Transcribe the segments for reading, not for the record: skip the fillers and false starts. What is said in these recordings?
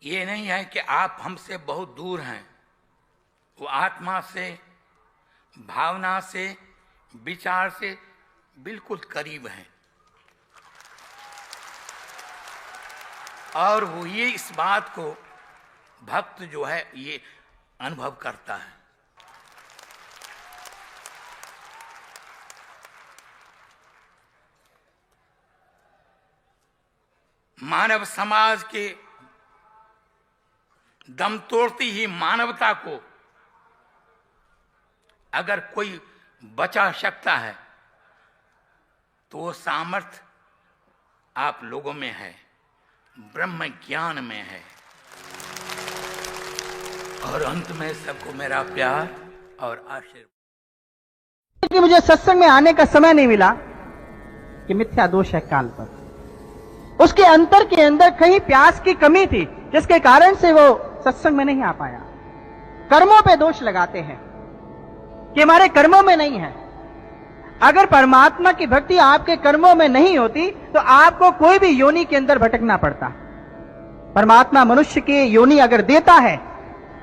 ये नहीं है कि आप हमसे बहुत दूर हैं। वो आत्मा से, भावना से, विचार से बिल्कुल करीब हैं। और वो ये इस बात को भक्त जो है ये अनुभव करता है। मानव समाज के दम तोड़ती ही मानवता को अगर कोई बचा सकता है तो वो सामर्थ्य आप लोगों में है, ब्रह्म ज्ञान में है। और अंत में सबको मेरा प्यार और आशीर्वाद। कि मुझे सत्संग में आने का समय नहीं मिला कि मिथ्या दोष है काल पर। उसके अंतर के अंदर कहीं प्यास की कमी थी जिसके कारण से वो सत्संग में नहीं आ पाया। कर्मों पे दोष लगाते हैं कि हमारे कर्मों में नहीं है। अगर परमात्मा की भक्ति आपके कर्मों में नहीं होती तो आपको कोई भी योनि के अंदर भटकना पड़ता। परमात्मा मनुष्य की योनि अगर देता है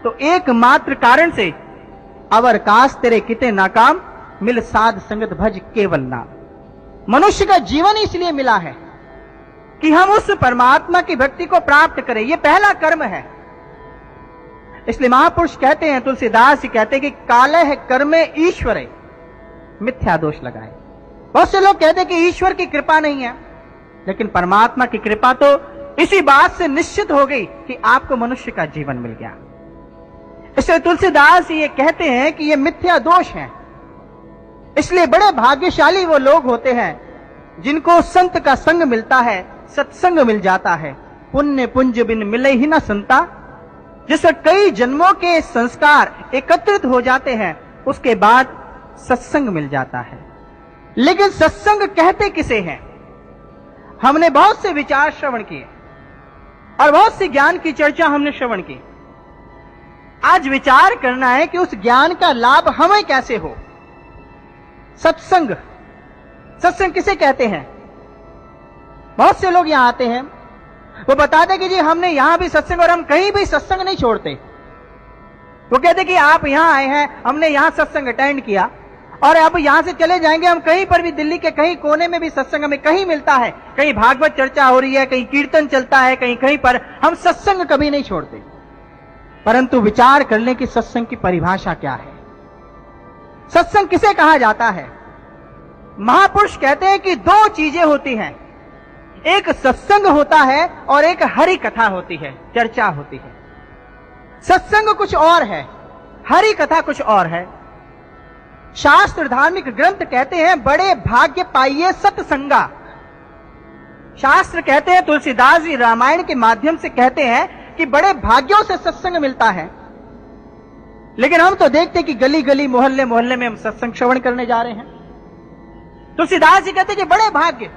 तो एकमात्र कारण से अवर काश तेरे किते नाकाम मिल साध संगत भज केवल नाम। मनुष्य का जीवन इसलिए मिला है कि हम उस परमात्मा की भक्ति को प्राप्त करें। यह पहला कर्म है। इसलिए महापुरुष कहते हैं, तुलसीदास जी कहते हैं कि काले है कर्मे ईश्वरे मिथ्या दोष लगाए। बहुत से लोग कहते हैं कि ईश्वर की कृपा नहीं है, लेकिन परमात्मा की कृपा तो इसी बात से निश्चित हो गई कि आपको मनुष्य का जीवन मिल गया। इसलिए तुलसीदास ये कहते हैं कि ये मिथ्या दोष है। इसलिए बड़े भाग्यशाली वो लोग होते हैं जिनको संत का संग मिलता है, सत्संग मिल जाता है। पुण्य पुंज बिन मिले ही ना संता, जिससे कई जन्मों के संस्कार एकत्रित हो जाते हैं, उसके बाद सत्संग मिल जाता है। लेकिन सत्संग कहते किसे हैं? हमने बहुत से विचार श्रवण किए और बहुत से ज्ञान की चर्चा हमने श्रवण की। आज विचार करना है कि उस ज्ञान का लाभ हमें कैसे हो। सत्संग, सत्संग किसे कहते हैं? बहुत से लोग यहां आते हैं, वो बताते कि जी हमने यहां भी सत्संग, और हम कहीं भी सत्संग नहीं छोड़ते। वो कहते कि आप यहां आए हैं, हमने यहां सत्संग अटेंड किया और अब यहां से चले जाएंगे, हम कहीं पर भी दिल्ली के कहीं कोने में भी सत्संग हमें कहीं मिलता है, कहीं भागवत चर्चा हो रही है, कहीं कीर्तन चलता है, कहीं कहीं पर, हम सत्संग कभी नहीं छोड़ते। परंतु विचार कर लें कि सत्संग की परिभाषा क्या है। सत्संग किसे कहा जाता है? महापुरुष कहते हैं कि दो चीजें होती हैं, एक सत्संग होता है और एक हरि कथा होती है, चर्चा होती है। सत्संग कुछ और है, हरि कथा कुछ और है। शास्त्र धार्मिक ग्रंथ कहते हैं बड़े भाग्य पाइए सत्संगा। शास्त्र कहते हैं, तुलसीदास जी रामायण के माध्यम से कहते हैं कि बड़े भाग्यों से सत्संग मिलता है। लेकिन हम तो देखते कि गली गली मोहल्ले मोहल्ले में हम सत्संग श्रवण करने जा रहे हैं। तुलसीदास जी कहते हैं कि बड़े भाग्य,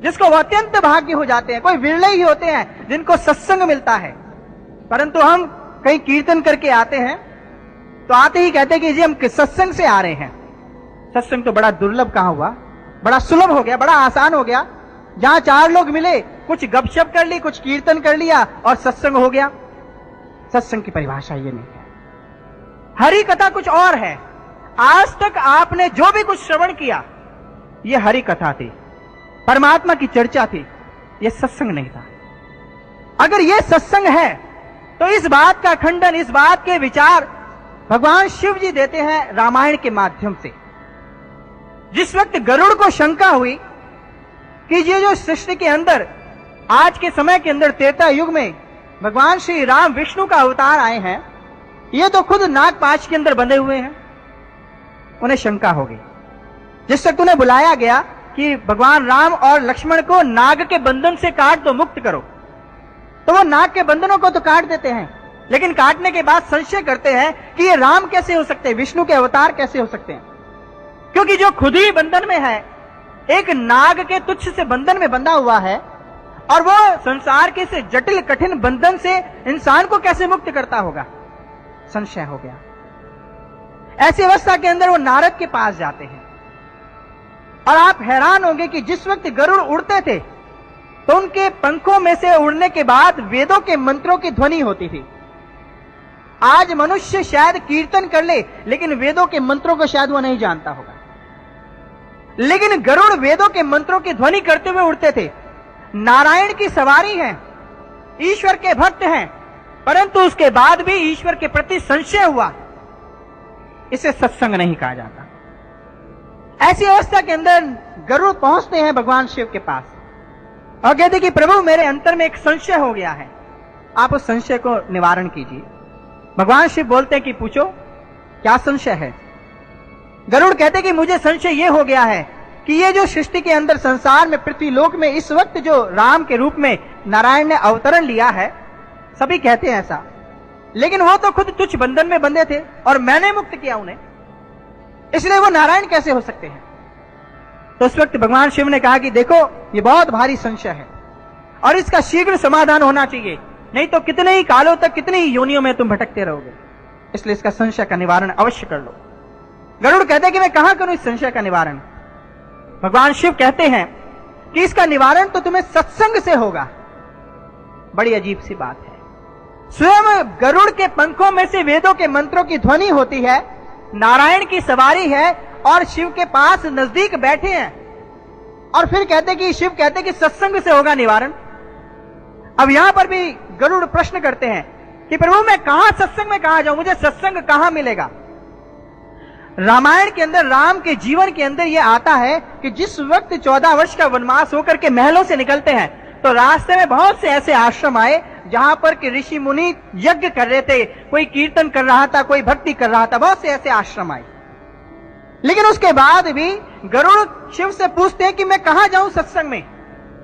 जिसको वो अत्यंत भाग्य हो जाते हैं, कोई विरले ही होते हैं जिनको सत्संग मिलता है। परंतु हम कहीं कीर्तन करके आते हैं तो आते ही कहते हैं कि जी हम सत्संग से आ रहे हैं। सत्संग तो बड़ा दुर्लभ कहां हुआ, बड़ा सुलभ हो गया, बड़ा आसान हो गया। जहां चार लोग मिले, कुछ गपशप कर ली, कुछ कीर्तन कर लिया और सत्संग हो गया। सत्संग की परिभाषा ये नहीं है। हरि कथा कुछ और है। आज तक आपने जो भी कुछ श्रवण किया ये हरि कथा थी, परमात्मा की चर्चा थी, ये सत्संग नहीं था। अगर ये सत्संग है तो इस बात का खंडन, इस बात के विचार भगवान शिव जी देते हैं रामायण के माध्यम से। जिस वक्त गरुड़ को शंका हुई कि ये जो सृष्टि के अंदर आज के समय के अंदर त्रेता युग में भगवान श्री राम विष्णु का अवतार आए हैं, ये तो खुद नागपाश के अंदर बंधे हुए हैं, उन्हें शंका हो गई। जिस वक्त उन्हें बुलाया गया कि भगवान राम और लक्ष्मण को नाग के बंधन से काट दो, मुक्त करो, तो वो नाग के बंधनों को तो काट देते हैं, लेकिन काटने के बाद संशय करते हैं कि ये राम कैसे हो सकते हैं, विष्णु के अवतार कैसे हो सकते हैं। क्योंकि जो खुद ही बंधन में है, एक नाग के तुच्छ से बंधन में बंधा हुआ है, और वो संसार के से जटिल कठिन बंधन से इंसान को कैसे मुक्त करता होगा, संशय हो गया। ऐसी अवस्था के अंदर वो नारद के पास जाते हैं और आप हैरान होंगे कि जिस वक्त गरुड़ उड़ते थे तो उनके पंखों में से उड़ने के बाद वेदों के मंत्रों की ध्वनि होती थी। आज मनुष्य शायद कीर्तन कर ले, लेकिन वेदों के मंत्रों को शायद वो नहीं जानता होगा। लेकिन गरुड़ वेदों के मंत्रों की ध्वनि करते हुए उड़ते थे। नारायण की सवारी है, ईश्वर के भक्त हैं, परंतु उसके बाद भी ईश्वर के प्रति संशय हुआ, इसे सत्संग नहीं कहा जाता। ऐसी अवस्था के अंदर गरुड़ पहुंचते हैं भगवान शिव के पास और कहते कि प्रभु मेरे अंतर में एक संशय हो गया है, आप उस संशय को निवारण कीजिए। भगवान शिव बोलते हैं कि पूछो क्या संशय है। गरुड़ कहते कि मुझे संशय यह हो गया है कि ये जो सृष्टि के अंदर संसार में पृथ्वी लोक में इस वक्त जो राम के रूप में नारायण ने अवतरण लिया है, सभी कहते हैं ऐसा, लेकिन वो तो खुद तुच्छ बंधन में बंधे थे और मैंने मुक्त किया उन्हें, इसलिए वो नारायण कैसे हो सकते हैं। तो उस वक्त भगवान शिव ने कहा कि देखो ये बहुत भारी संशय है और इसका शीघ्र समाधान होना चाहिए, नहीं तो कितने ही कालों तक कितनी ही योनियों में तुम भटकते रहोगे, इसलिए इसका संशय का निवारण अवश्य कर लो। गरुड़ कहते हैं कि मैं कहां करूं इस संशय का निवारण। भगवान शिव कहते हैं कि इसका निवारण तो तुम्हें सत्संग से होगा। बड़ी अजीब सी बात है, स्वयं गरुड़ के पंखों में से वेदों के मंत्रों की ध्वनि होती है, नारायण की सवारी है और शिव के पास नजदीक बैठे हैं, और फिर कहते कि शिव कहते कि सत्संग से होगा निवारण। अब यहां पर भी गरुड़ प्रश्न करते हैं कि प्रभु मैं कहां सत्संग में कहां जाऊं, मुझे सत्संग कहां मिलेगा। रामायण के अंदर राम के जीवन के अंदर यह आता है कि जिस वक्त 14 वर्ष का वनवास होकर के महलों से निकलते हैं तो रास्ते में बहुत से ऐसे आश्रम आए जहां पर कि ऋषि मुनि यज्ञ कर रहे थे, कोई कीर्तन कर रहा था, कोई भक्ति कर रहा था, बहुत से ऐसे आश्रम आए। लेकिन उसके बाद भी गरुड़ शिव से पूछते हैं कि मैं कहां जाऊं सत्संग में,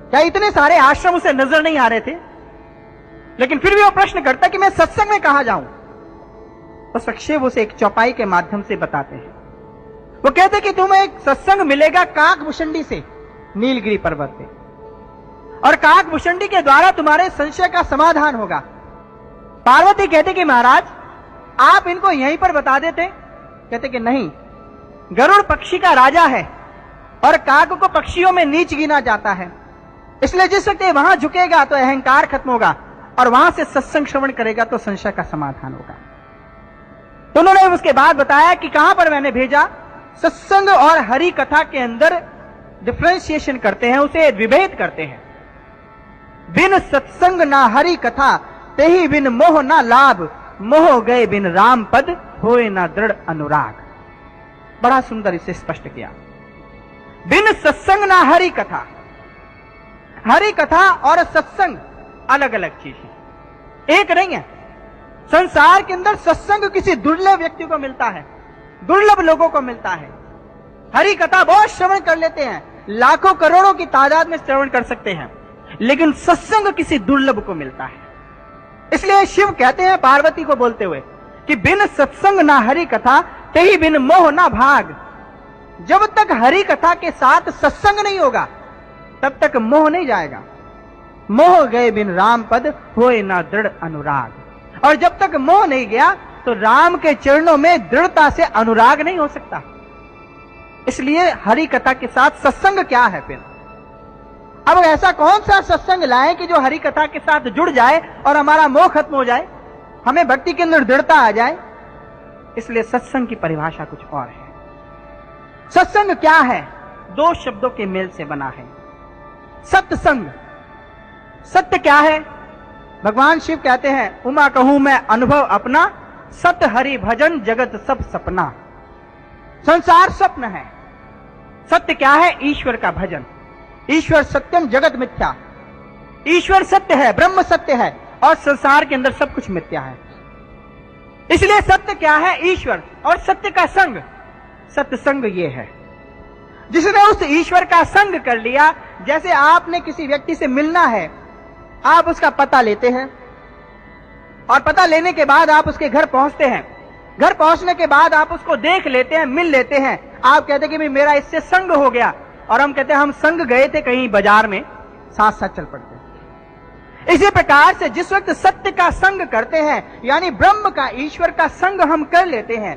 क्या इतने सारे आश्रम उसे नजर नहीं आ रहे थे, लेकिन फिर भी वो प्रश्न करता कि मैं सत्संग में कहां जाऊं। उस वक्त शिव उसे एक चौपाई के माध्यम से बताते हैं। वो कहते कि तुम्हें एक सत्संग मिलेगा काकभुषुंडी से, नीलगिरी पर्वत पे, और काकभुषुंडी के द्वारा तुम्हारे संशय का समाधान होगा। पार्वती कहते कि महाराज आप इनको यहीं पर बता देते। कहते कि नहीं, गरुड़ पक्षी का राजा है और काक को पक्षियों में नीच गिना जाता है, इसलिए जिस वक्त वहां झुकेगा तो अहंकार खत्म होगा और वहां से सत्संग श्रवण करेगा तो संशय का समाधान होगा। तो उन्होंने उसके बाद बताया कि कहां पर मैंने भेजा, सत्संग और हरि कथा के अंदर डिफरेंशिएशन करते हैं, उसे विभेद करते हैं। बिन सत्संग ना हरि कथा, तेहि बिन मोह ना लाभ, मोह गए बिन राम पद, होए ना दृढ़ अनुराग। बड़ा सुंदर इसे स्पष्ट किया। बिन सत्संग ना हरि कथा, हरि कथा और सत्संग अलग अलग चीज है, एक नहीं है। संसार के अंदर सत्संग किसी दुर्लभ व्यक्ति को मिलता है, दुर्लभ लोगों को मिलता है। हरि कथा बहुत श्रवण कर लेते हैं, लाखों करोड़ों की तादाद में श्रवण कर सकते हैं, लेकिन सत्संग किसी दुर्लभ को मिलता है। इसलिए शिव कहते हैं पार्वती को बोलते हुए कि बिन सत्संग ना हरि कथा, तेहि बिन मोह ना भाग। जब तक हरि कथा के साथ सत्संग नहीं होगा तब तक मोह नहीं जाएगा। मोह गए बिन राम पद, होए ना दृढ़ अनुराग। और जब तक मोह नहीं गया तो राम के चरणों में दृढ़ता से अनुराग नहीं हो सकता। इसलिए हरि कथा के साथ सत्संग क्या है फिर। अब ऐसा कौन सा सत्संग लाए कि जो हरि कथा के साथ जुड़ जाए और हमारा मोह खत्म हो जाए, हमें भक्ति के अंदर दृढ़ता आ जाए। इसलिए सत्संग की परिभाषा कुछ और है। सत्संग क्या है, दो शब्दों के मेल से बना है। सत्संग, सत्य क्या है। भगवान शिव कहते हैं उमा कहूं मैं अनुभव अपना, सत हरि भजन जगत सब सपना। संसार स्वप्न है, सत्य क्या है, ईश्वर का भजन। ईश्वर सत्यम जगत मिथ्या, ईश्वर सत्य है, ब्रह्म सत्य है और संसार के अंदर सब कुछ मिथ्या है। इसलिए सत्य क्या है, ईश्वर, और सत्य का संग, सत्संग ये है। जिसने उस ईश्वर का संग कर लिया, जैसे आपने किसी व्यक्ति से मिलना है, आप उसका पता लेते हैं और पता लेने के बाद आप उसके घर पहुंचते हैं। घर पहुंचने के बाद आप उसको देख लेते हैं, मिल लेते हैं। आप कहते हैं कि भाई मेरा इससे संग हो गया, और हम कहते हैं हम संग गए थे कहीं बाजार में, साथ साथ चल पड़ते हैं। इसी प्रकार से जिस वक्त सत्य का संग करते हैं, यानी ब्रह्म का, ईश्वर का संग हम कर लेते हैं,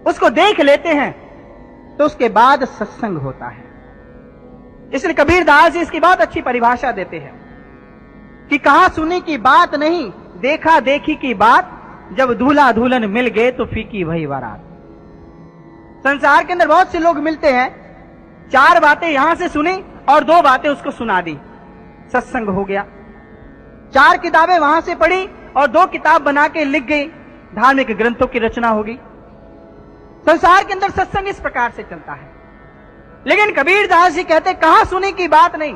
उसको देख लेते हैं, तो उसके बाद सत्संग होता है। इसलिए कबीरदास जी इसकी बहुत अच्छी परिभाषा देते हैं कि कहा सुनी की बात नहीं, देखा देखी की बात, जब दूल्हा दुल्हन मिल गए तो फीकी वही बारात। संसार के अंदर बहुत से लोग मिलते हैं, 4 बातें यहां से सुनी और 2 बातें उसको सुना दी, सत्संग हो गया। 4 किताबें वहां से पढ़ी और 2 किताब बना के लिख गई, धार्मिक ग्रंथों की रचना होगी। संसार के अंदर सत्संग इस प्रकार से चलता है। लेकिन कबीरदास जी कहते कहा सुनी की बात नहीं,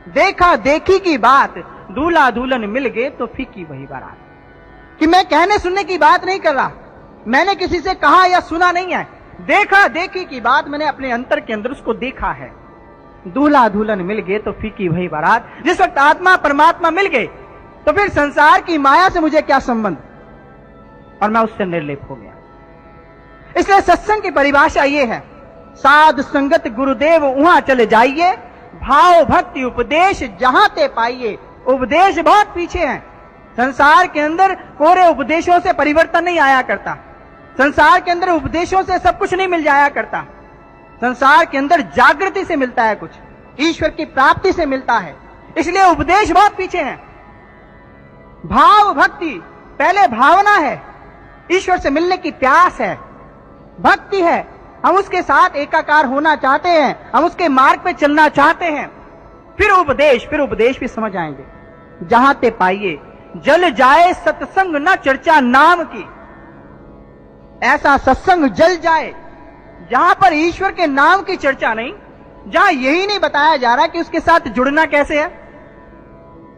देखा देखी की बात, दूल्हा दुल्हन मिल गए तो फीकी वही बारात। कि मैं कहने सुनने की बात नहीं कर रहा, मैंने किसी से कहा या सुना नहीं है, देखा देखी की बात, मैंने अपने अंतर के अंदर उसको देखा है। दूल्हा दुल्हन मिल गए तो फीकी वही बारात। जिस वक्त आत्मा परमात्मा मिल गए तो फिर संसार की माया से मुझे क्या संबंध, और मैं उससे निर्लेप हो गया। इसलिए सत्संग की परिभाषा यह है, साध संगत गुरुदेव वहां चले जाइए, भाव भक्ति उपदेश जहां ते पाइए। उपदेश बहुत पीछे हैं। संसार के अंदर कोरे उपदेशों से परिवर्तन नहीं आया करता। संसार के अंदर उपदेशों से सब कुछ नहीं मिल जाया करता। संसार के अंदर जागृति से मिलता है कुछ, ईश्वर की प्राप्ति से मिलता है। इसलिए उपदेश बहुत पीछे हैं। भाव भक्ति पहले भावना है, ईश्वर से मिलने की प्यास है, भक्ति है, हम उसके साथ एकाकार होना चाहते हैं, हम उसके मार्ग पे चलना चाहते हैं। फिर उपदेश भी समझ आएंगे। जहां ते पाइए, जल जाए सत्संग न चर्चा नाम की। ऐसा सत्संग जल जाए जहां पर ईश्वर के नाम की चर्चा नहीं, जहां यही नहीं बताया जा रहा कि उसके साथ जुड़ना कैसे है।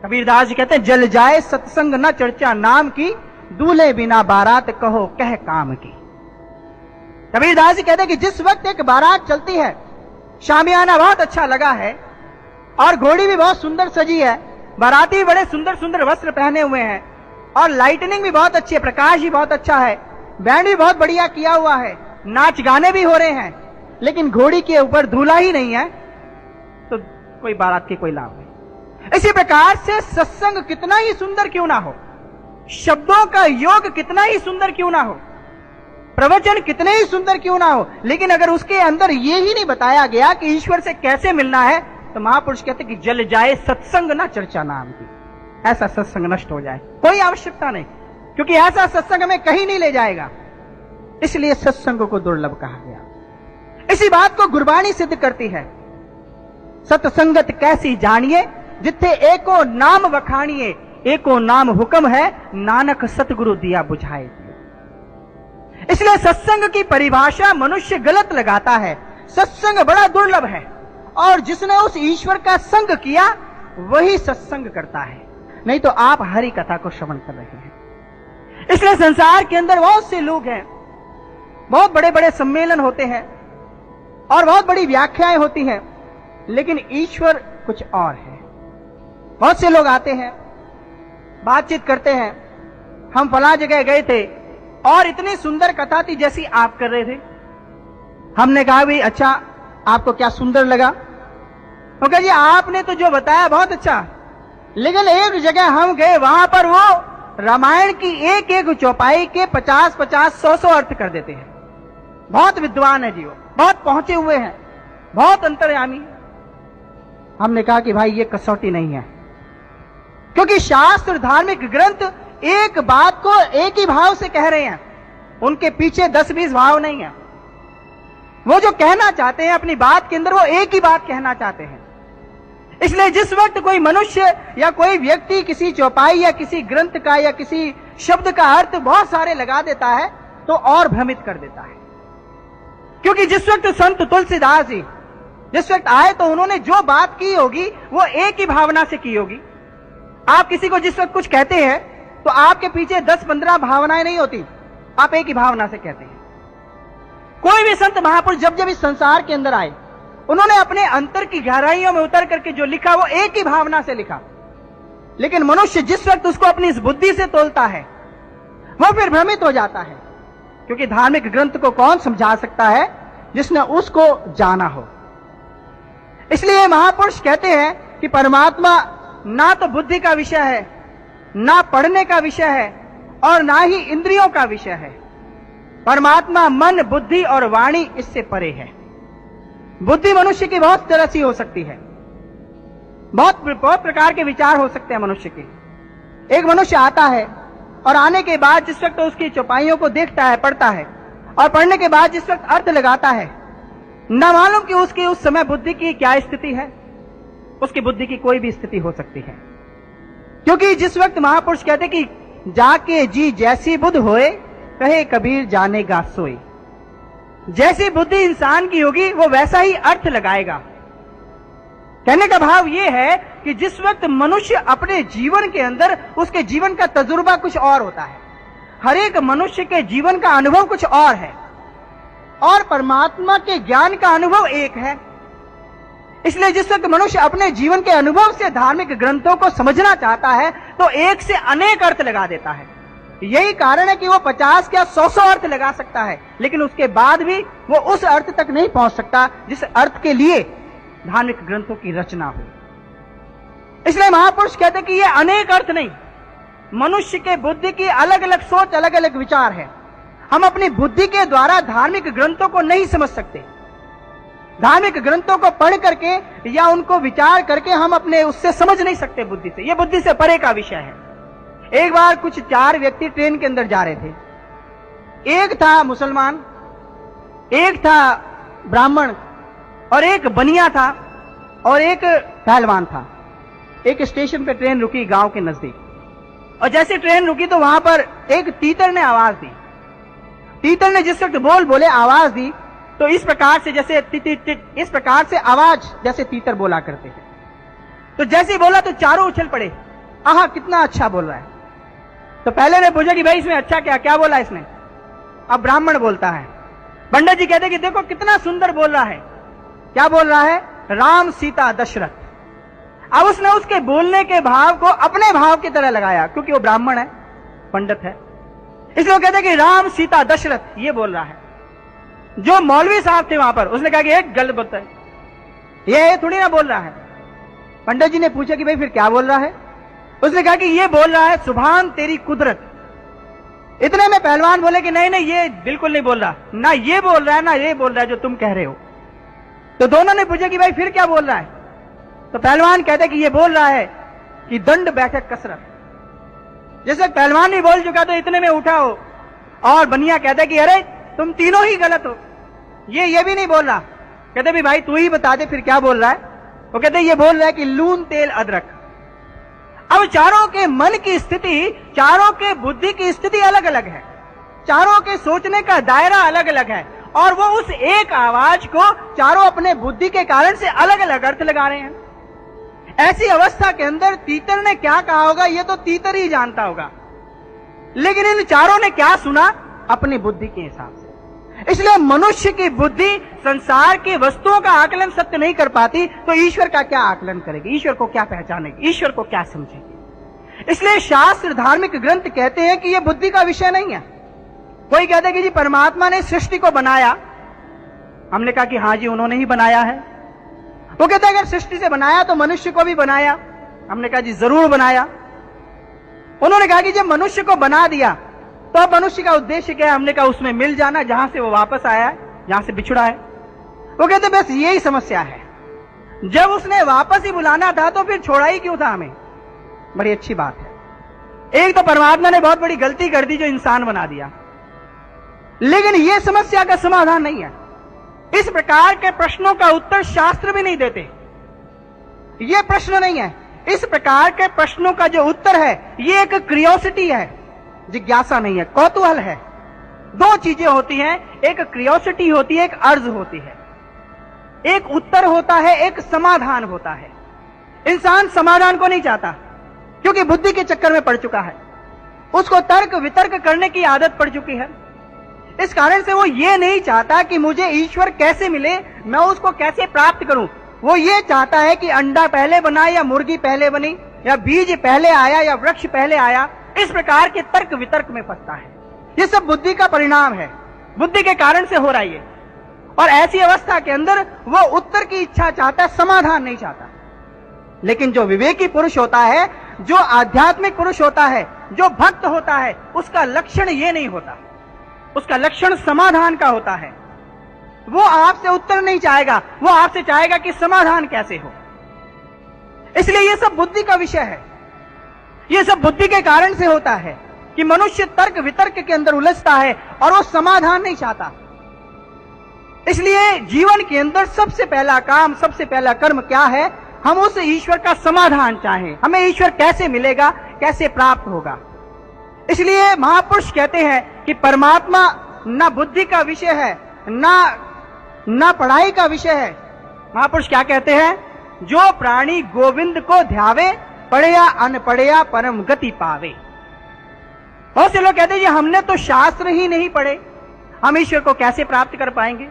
कबीरदास जी कहते हैं जल जाए सत्संग न चर्चा नाम की, दूल्हे बिना बारात कहो कह काम की। कबीरदास जी कहते हैं कि जिस वक्त एक बारात चलती है, शामियाना बहुत अच्छा लगा है और घोड़ी भी बहुत सुंदर सजी है, बाराती भी बड़े सुंदर सुंदर वस्त्र पहने हुए हैं और लाइटनिंग भी बहुत अच्छी है, प्रकाश भी बहुत अच्छा है, बैंड भी बहुत बढ़िया किया हुआ है, नाच गाने भी हो रहे हैं, लेकिन घोड़ी के ऊपर दूल्हा ही नहीं है, तो कोई बारात की कोई लाभ नहीं। इसी प्रकार से सत्संग कितना ही सुंदर क्यों ना हो, शब्दों का योग कितना ही सुंदर क्यों ना हो, प्रवचन कितने ही सुंदर क्यों ना हो, लेकिन अगर उसके अंदर ये ही नहीं बताया गया कि ईश्वर से कैसे मिलना है, तो महापुरुष कहते कि जल जाए सत्संग ना चर्चा नाम की। ऐसा सत्संग नष्ट हो जाए, कोई आवश्यकता नहीं, क्योंकि ऐसा सत्संग हमें कहीं नहीं ले जाएगा। इसलिए सत्संग को दुर्लभ कहा गया। इसी बात को गुरबाणी सिद्ध करती है, सत्संगत कैसी जानिए, जिथे एको नाम वखानिए, एको नाम हुक्म है, नानक सतगुरु दिया बुझाए। इसलिए सत्संग की परिभाषा मनुष्य गलत लगाता है। सत्संग बड़ा दुर्लभ है और जिसने उस ईश्वर का संग किया वही सत्संग करता है, नहीं तो आप हरि कथा को श्रवण कर रहे हैं। इसलिए संसार के अंदर बहुत से लोग हैं, बहुत बड़े बड़े सम्मेलन होते हैं और बहुत बड़ी व्याख्याएं होती हैं, लेकिन ईश्वर कुछ और है। बहुत से लोग आते हैं, बातचीत करते हैं, हम फला जगह गए थे और इतनी सुंदर कथा थी जैसी आप कर रहे थे। हमने कहा भाई अच्छा, आपको क्या सुंदर लगा? वो कहा जी आपने तो जो बताया बहुत अच्छा, लेकिन एक जगह हम गए, वहां पर वो रामायण की एक एक चौपाई के 50-50, 100-100 अर्थ कर देते हैं। बहुत विद्वान है जी, वो बहुत पहुंचे हुए हैं, बहुत अंतर्यामी। हमने कहा कि भाई ये कसौटी नहीं है, क्योंकि शास्त्र धार्मिक ग्रंथ एक बात को एक ही भाव से कह रहे हैं, उनके पीछे 10-20 भाव नहीं है। वो जो कहना चाहते हैं अपनी बात के अंदर, वो एक ही बात कहना चाहते हैं। इसलिए जिस वक्त कोई मनुष्य या कोई व्यक्ति किसी चौपाई या किसी ग्रंथ का या किसी शब्द का अर्थ बहुत सारे लगा देता है, तो और भ्रमित कर देता है। क्योंकि जिस वक्त संत तुलसीदास जी जिस वक्त आए, तो उन्होंने जो बात की होगी वो एक ही भावना से की होगी। आप किसी को जिस वक्त कुछ कहते हैं तो आपके पीछे 10-15 भावनाएं नहीं होती, आप एक ही भावना से कहते हैं। कोई भी संत महापुरुष जब जब इस संसार के अंदर आए, उन्होंने अपने अंतर की गहराइयों में उतर करके जो लिखा वो एक ही भावना से लिखा। लेकिन मनुष्य जिस वक्त उसको अपनी इस बुद्धि से तोलता है, वो फिर भ्रमित हो जाता है। क्योंकि धार्मिक ग्रंथ को कौन समझा सकता है? जिसने उसको जाना हो। इसलिए महापुरुष कहते हैं कि परमात्मा ना तो बुद्धि का विषय है, ना पढ़ने का विषय है, और ना ही इंद्रियों का विषय है। परमात्मा मन, बुद्धि और वाणी इससे परे है। बुद्धि मनुष्य की बहुत तरह से हो सकती है, बहुत प्रकार के विचार हो सकते हैं मनुष्य के। एक मनुष्य आता है और आने के बाद जिस वक्त उसकी चौपाइयों को देखता है, पढ़ता है, और पढ़ने के बाद जिस वक्त अर्थ लगाता है, न मालूम कि उसकी उस समय बुद्धि की क्या स्थिति है। उसकी बुद्धि की कोई भी स्थिति हो सकती है, क्योंकि जिस वक्त महापुरुष कहते कि जाके जी जैसी बुद्ध होए, कहे कबीर जानेगा सोए। जैसी बुद्धि इंसान की होगी वो वैसा ही अर्थ लगाएगा। कहने का भाव यह है कि जिस वक्त मनुष्य अपने जीवन के अंदर, उसके जीवन का तजुर्बा कुछ और होता है, हर एक मनुष्य के जीवन का अनुभव कुछ और है, और परमात्मा के ज्ञान का अनुभव एक है। इसलिए जिस वक्त मनुष्य अपने जीवन के अनुभव से धार्मिक ग्रंथों को समझना चाहता है तो एक से अनेक अर्थ लगा देता है। यही कारण है कि वो 50 या 100 अर्थ लगा सकता है, लेकिन उसके बाद भी वो उस अर्थ तक नहीं पहुंच सकता जिस अर्थ के लिए धार्मिक ग्रंथों की रचना हो। इसलिए महापुरुष कहते हैं कि ये अनेक अर्थ नहीं, मनुष्य के बुद्धि की अलग अलग सोच, अलग अलग विचार है। हम अपनी बुद्धि के द्वारा धार्मिक ग्रंथों को नहीं समझ सकते। धार्मिक ग्रंथों को पढ़ करके या उनको विचार करके हम अपने उससे समझ नहीं सकते बुद्धि से। यह बुद्धि से परे का विषय है। एक बार कुछ 4 व्यक्ति ट्रेन के अंदर जा रहे थे। एक था मुसलमान, एक था ब्राह्मण, और एक बनिया था, और एक पहलवान था। एक स्टेशन पे ट्रेन रुकी गांव के नजदीक, और जैसे ट्रेन रुकी तो वहां पर एक तीतर ने आवाज दी। तीतर ने जिस वक्त बोले आवाज दी, तो इस प्रकार से जैसे इस प्रकार से आवाज जैसे तीतर बोला करते हैं। तो जैसे ही बोला तो चारों उछल पड़े, आहा कितना अच्छा बोल रहा है। तो पहले ने पूछा कि भाई इसमें अच्छा क्या बोला इसने। अब ब्राह्मण बोलता है, पंडित जी कहते कि देखो कितना सुंदर बोल रहा है। क्या बोल रहा है? राम सीता दशरथ। अब उसने उसके बोलने के भाव को अपने भाव की तरह लगाया, क्योंकि वो ब्राह्मण है, पंडित है, इसलिए वो कहते हैं कि राम सीता दशरथ ये बोल रहा है। जो मौलवी साहब थे वहां पर, उसने कहा कि एक गलत बोलता है, ये थोड़ी ना बोल रहा है। पंडित जी ने पूछा कि भाई फिर क्या बोल रहा है? उसने कहा कि ये बोल रहा है सुभान तेरी कुदरत। इतने में पहलवान बोले कि नहीं ये बिल्कुल नहीं बोल रहा, ना ये बोल रहा है ना ये बोल रहा है जो तुम कह रहे हो। तो दोनों ने पूछा कि भाई फिर क्या बोल रहा है? तो पहलवान कहते कि ये बोल रहा है कि दंड बैठक कसरत। जैसे पहलवान भी बोल चुका तो इतने में उठा हो, और बनिया कहता कि अरे तुम तीनों ही गलत हो, ये भी नहीं बोल रहा। कहते भी भाई तू ही बता दे फिर क्या बोल रहा है। वो कहते ये बोल रहा है कि लून तेल अदरक। अब चारों के मन की स्थिति, चारों के बुद्धि की स्थिति अलग अलग है, चारों के सोचने का दायरा अलग अलग है, और वो उस एक आवाज को चारों अपने बुद्धि के कारण से अलग अलग अर्थ लगा रहे हैं। ऐसी अवस्था के अंदर तीतर ने क्या कहा होगा ये तो तीतर ही जानता होगा, लेकिन इन चारों ने क्या सुना अपनी बुद्धि के हिसाब से। इसलिए मनुष्य की बुद्धि संसार की वस्तुओं का आकलन सत्य नहीं कर पाती, तो ईश्वर का क्या आकलन करेगी, ईश्वर को क्या पहचानेगी, ईश्वर को क्या समझेगी। इसलिए शास्त्र, धार्मिक ग्रंथ कहते हैं कि यह बुद्धि का विषय नहीं है। कोई कहते हैं कि जी परमात्मा ने सृष्टि को बनाया, हमने कहा कि हाँ जी उन्होंने ही बनाया है। वो कहते हैं अगर सृष्टि से बनाया तो मनुष्य को भी बनाया, हमने कहा जी जरूर बनाया। उन्होंने कहा कि जब मनुष्य को बना दिया तो अब मनुष्य का उद्देश्य क्या है? हमने कहा उसमें मिल जाना, जहां से वो वापस आया है, जहां से बिछड़ा है। वो कहते बस यही समस्या है, जब उसने वापस ही बुलाना था तो फिर छोड़ा ही क्यों था हमें। बड़ी अच्छी बात है। एक तो परमात्मा ने बहुत बड़ी गलती कर दी जो इंसान बना दिया, लेकिन यह समस्या का समाधान नहीं है। इस प्रकार के प्रश्नों का उत्तर शास्त्र भी नहीं देते। यह प्रश्न नहीं है, इस प्रकार के प्रश्नों का जो उत्तर है यह एक क्रियोसिटी है, जिज्ञासा नहीं है, कौतूहल है। दो चीजें होती हैं, एक क्रियोसिटी होती है, एक अर्ज होती है। एक उत्तर होता है, एक समाधान होता है। इंसान समाधान को नहीं चाहता, क्योंकि बुद्धि के चक्कर में पड़ चुका है, उसको तर्क वितर्क करने की आदत पड़ चुकी है। इस कारण से वो ये नहीं चाहता कि मुझे ईश्वर कैसे मिले, मैं उसको कैसे प्राप्त करूं। वो ये चाहता है कि अंडा पहले बना या मुर्गी पहले बनी, या बीज पहले आया या वृक्ष पहले आया। इस प्रकार के तर्क वितर्क में फंसता है। ये सब बुद्धि का परिणाम है, बुद्धि के कारण से हो रहा है। और ऐसी अवस्था के अंदर वो उत्तर की इच्छा चाहता है, समाधान नहीं चाहता। लेकिन जो विवेकी पुरुष होता है, जो आध्यात्मिक पुरुष होता है, जो भक्त होता है, उसका लक्षण ये नहीं होता, उसका लक्षण समाधान का होता है। वो आपसे उत्तर नहीं चाहेगा, वो आपसे चाहेगा कि समाधान कैसे हो। इसलिए ये सब बुद्धि का विषय है। ये सब बुद्धि के कारण से होता है कि मनुष्य तर्क वितर्क के अंदर उलझता है और वो समाधान नहीं चाहता। इसलिए जीवन के अंदर सबसे पहला काम, सबसे पहला कर्म क्या है? हम उस ईश्वर का समाधान चाहें। हमें ईश्वर कैसे मिलेगा, कैसे प्राप्त होगा। इसलिए महापुरुष कहते हैं कि परमात्मा ना बुद्धि का विषय है, ना पढ़ाई का विषय है। महापुरुष क्या कहते हैं? जो प्राणी गोविंद को ध्यावे, पढ़या अनपढ़या परम गति पावे। बहुत से लोग कहते हैं जी हमने तो शास्त्र ही नहीं पढ़े, हम ईश्वर को कैसे प्राप्त कर पाएंगे?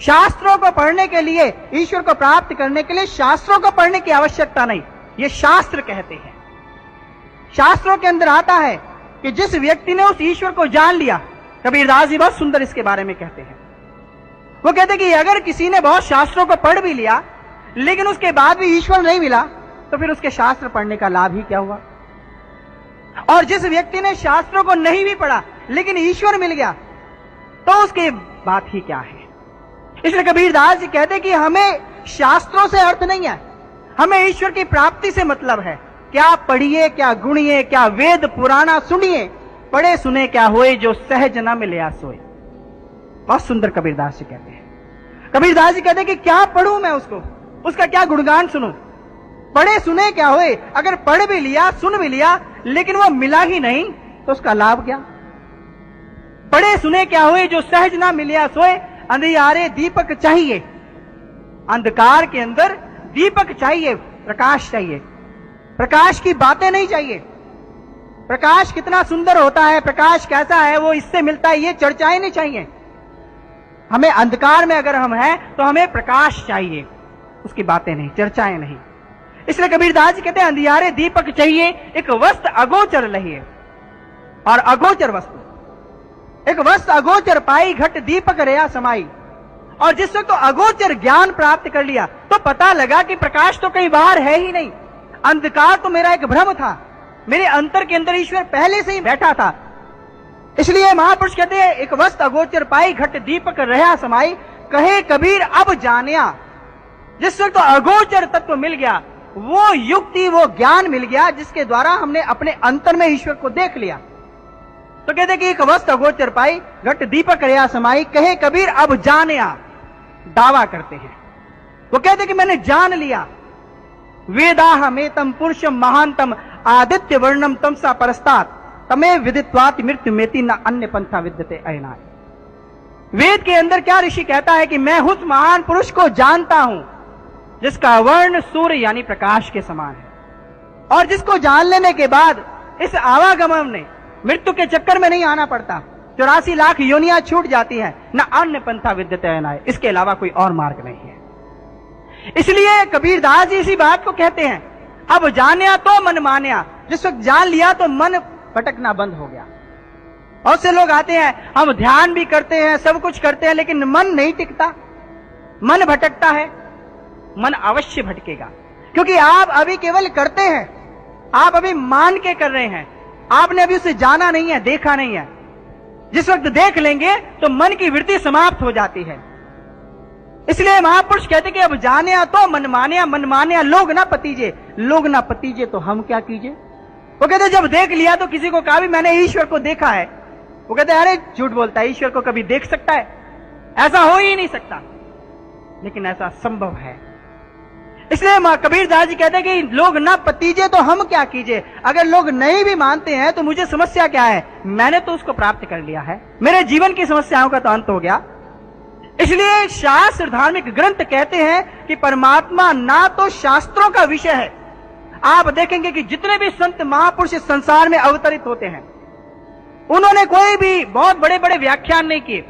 शास्त्रों को पढ़ने के लिए, ईश्वर को प्राप्त करने के लिए शास्त्रों को पढ़ने की आवश्यकता नहीं, ये शास्त्र कहते हैं। शास्त्रों के अंदर आता है कि जिस व्यक्ति ने उस ईश्वर को जान लिया, कबीरदास जी बहुत सुंदर इसके बारे में कहते हैं। वो कहते हैं कि अगर किसी ने बहुत शास्त्रों को पढ़ भी लिया लेकिन उसके बाद भी ईश्वर नहीं मिला तो फिर उसके शास्त्र पढ़ने का लाभ ही क्या हुआ? और जिस व्यक्ति ने शास्त्रों को नहीं भी पढ़ा लेकिन ईश्वर मिल गया तो उसकी बात ही क्या है? इसलिए कबीरदास जी कहते हैं कि हमें शास्त्रों से अर्थ नहीं है, हमें ईश्वर की प्राप्ति से मतलब है। क्या पढ़िए, क्या गुणिए, क्या वेद पुराना सुनिए, पढ़े सुने क्या होए, जो सहज न मिले सोए। बहुत सुंदर कबीरदास जी कहते हैं। कबीरदास जी कहते हैं कि क्या पढ़ूं मैं उसको, उसका क्या गुणगान सुनूं? पढ़े सुने क्या होए, अगर पढ़ भी लिया, सुन भी लिया लेकिन वो मिला ही नहीं तो उसका लाभ क्या? पढ़े सुने क्या होए, जो सहज ना मिलिया सोए। अंधियारे दीपक चाहिए, अंधकार के अंदर दीपक चाहिए, प्रकाश चाहिए। प्रकाश की बातें नहीं चाहिए। प्रकाश कितना सुंदर होता है, प्रकाश कैसा है, वो इससे मिलता है, ये चर्चाएं नहीं चाहिए। हमें अंधकार में अगर हम हैं तो हमें प्रकाश चाहिए, उसकी बातें नहीं, चर्चाएं नहीं। इसलिए कबीरदास जी कहते हैं अंधियारे दीपक चाहिए, एक वस्त्र अगोचर लहिए। और अगोचर वस्तु, एक वस्त्र अगोचर पाई, घट दीपक रया समाई। और जिस वक्त तो अगोचर ज्ञान प्राप्त कर लिया तो पता लगा कि प्रकाश तो कहीं बाहर है ही नहीं, अंधकार तो मेरा एक भ्रम था, मेरे अंतर के अंदर ईश्वर पहले से ही बैठा था। इसलिए महापुरुष कहते हैं एक वस्त्र अगोचर पाई, घट दीपक रया समाई। कहे कबीर अब जानिया। जिस वक्त तो अगोचर तत्व मिल गया, वो युक्ति, वो ज्ञान मिल गया जिसके द्वारा हमने अपने अंतर में ईश्वर को देख लिया। तो कहते कि एक वस्त्र अगोचर पाई, घट दीपक रया समाई। कहे कबीर अब जानिया, दावा करते हैं। वो कहते कि मैंने जान लिया। वेदाह मेतम पुरुषम महानतम आदित्य वर्णम तमसा परस्तात तमे विदित्वाति मृत्यु मेति न अन्य पंथा विद्यते अयनाय। वेद के अंदर क्या ऋषि कहता है कि मैं उस महान पुरुष को जानता हूं जिसका वर्ण सूर्य यानी प्रकाश के समान है, और जिसको जान लेने के बाद इस आवागमन ने मृत्यु के चक्कर में नहीं आना पड़ता, 84 लाख योनियां छूट जाती हैं, न अन्य पंथा विद्यते अयनाय, इसके अलावा कोई और मार्ग नहीं है। इसलिए कबीरदास जी इसी बात को कहते हैं, अब जानिया तो मन मानिया। जिस वक्त जान लिया तो मन भटकना बंद हो गया। बहुत से लोग आते हैं, हम ध्यान भी करते हैं, सब कुछ करते हैं, लेकिन मन नहीं टिकता, मन भटकता है। मन अवश्य भटकेगा, क्योंकि आप अभी केवल करते हैं, आप अभी मान के कर रहे हैं, आपने अभी उसे जाना नहीं है, देखा नहीं है। जिस वक्त देख लेंगे तो मन की वृत्ति समाप्त हो जाती है। इसलिए महापुरुष कहते कि अब जानिया तो मन मानिया, मन मानिया लोग ना पतीजे, लोग ना पतीजे तो हम क्या कीजिए। वो कहते जब देख लिया तो किसी को कहा भी मैंने ईश्वर को देखा है, वो कहते अरे झूठ बोलता है, ईश्वर को कभी देख सकता है? ऐसा हो ही नहीं सकता। लेकिन ऐसा संभव है। इसलिए कबीरदास जी कहते हैं कि लोग ना पतीजे तो हम क्या कीजिए। अगर लोग नहीं भी मानते हैं तो मुझे समस्या क्या है, मैंने तो उसको प्राप्त कर लिया है, मेरे जीवन की समस्याओं का तो अंत हो गया। इसलिए शास्त्र धार्मिक ग्रंथ कहते हैं कि परमात्मा ना तो शास्त्रों का विषय है। आप देखेंगे कि जितने भी संत महापुरुष इस संसार में अवतरित होते हैं, उन्होंने कोई भी बहुत बड़े बड़े व्याख्यान नहीं किए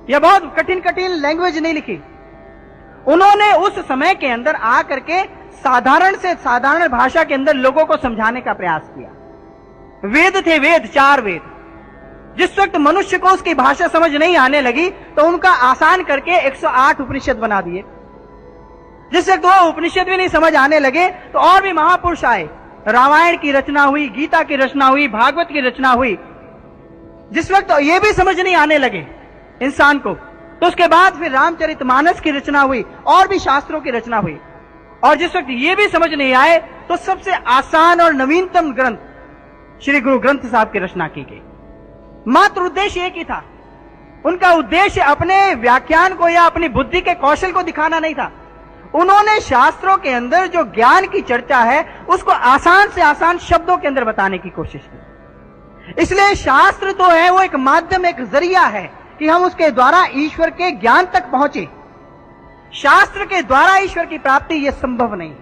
या बहुत कठिन कठिन लैंग्वेज नहीं लिखी। उन्होंने उस समय के अंदर आकर के साधारण से साधारण भाषा के अंदर लोगों को समझाने का प्रयास किया। वेद थे, वेद, 4 वेद। जिस वक्त मनुष्य को उसकी भाषा समझ नहीं आने लगी तो उनका आसान करके 108 उपनिषद बना दिए। जिस वक्त वो उपनिषद भी नहीं समझ आने लगे तो और भी महापुरुष आए, रामायण की रचना हुई, गीता की रचना हुई, भागवत की रचना हुई। जिस वक्त ये भी समझ नहीं आने लगे इंसान को तो उसके बाद फिर रामचरितमानस की रचना हुई और भी शास्त्रों की रचना हुई। और जिस वक्त ये भी समझ नहीं आए तो सबसे आसान और नवीनतम ग्रंथ श्री गुरु ग्रंथ साहब की रचना की गई। मात्र उद्देश्य एक ही था, उनका उद्देश्य अपने व्याख्यान को या अपनी बुद्धि के कौशल को दिखाना नहीं था। उन्होंने शास्त्रों के अंदर जो ज्ञान की चर्चा है उसको आसान से आसान शब्दों के अंदर बताने की कोशिश की। इसलिए शास्त्र तो है वो एक माध्यम, एक जरिया है कि हम उसके द्वारा ईश्वर के ज्ञान तक पहुंचे। शास्त्र के द्वारा ईश्वर की प्राप्ति यह संभव नहीं।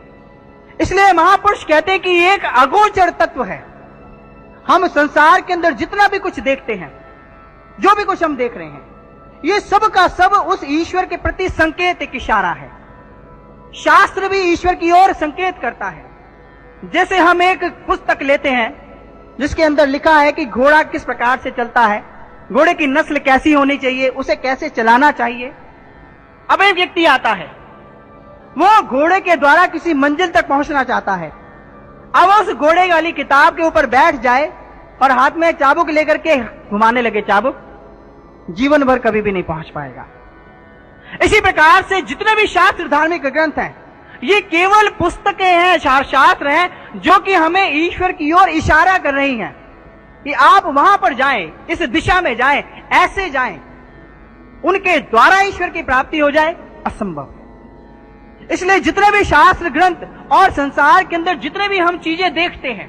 इसलिए महापुरुष कहते हैं कि ये एक अगोचर तत्व है। हम संसार के अंदर जितना भी कुछ देखते हैं, जो भी कुछ हम देख रहे हैं, ये सब का सब उस ईश्वर के प्रति संकेत, एक इशारा है। शास्त्र भी ईश्वर की ओर संकेत करता है। जैसे हम एक पुस्तक लेते हैं जिसके अंदर लिखा है कि घोड़ा किस प्रकार से चलता है, घोड़े की नस्ल कैसी होनी चाहिए, उसे कैसे चलाना चाहिए। अब एक व्यक्ति आता है, वो घोड़े के द्वारा किसी मंजिल तक पहुंचना चाहता है। अब उस घोड़े वाली किताब के ऊपर बैठ जाए और हाथ में चाबुक लेकर के घुमाने लगे चाबुक, जीवन भर कभी भी नहीं पहुंच पाएगा। इसी प्रकार से जितने भी शास्त्र, धार्मिक ग्रंथ हैं, ये केवल पुस्तकें हैं, शास्त्र हैं जो कि हमें ईश्वर की ओर इशारा कर रही हैं कि आप वहां पर जाएं, इस दिशा में जाएं, ऐसे जाएं। उनके द्वारा ईश्वर की प्राप्ति हो जाए असंभव। इसलिए जितने भी शास्त्र ग्रंथ और संसार के अंदर जितने भी हम चीजें देखते हैं,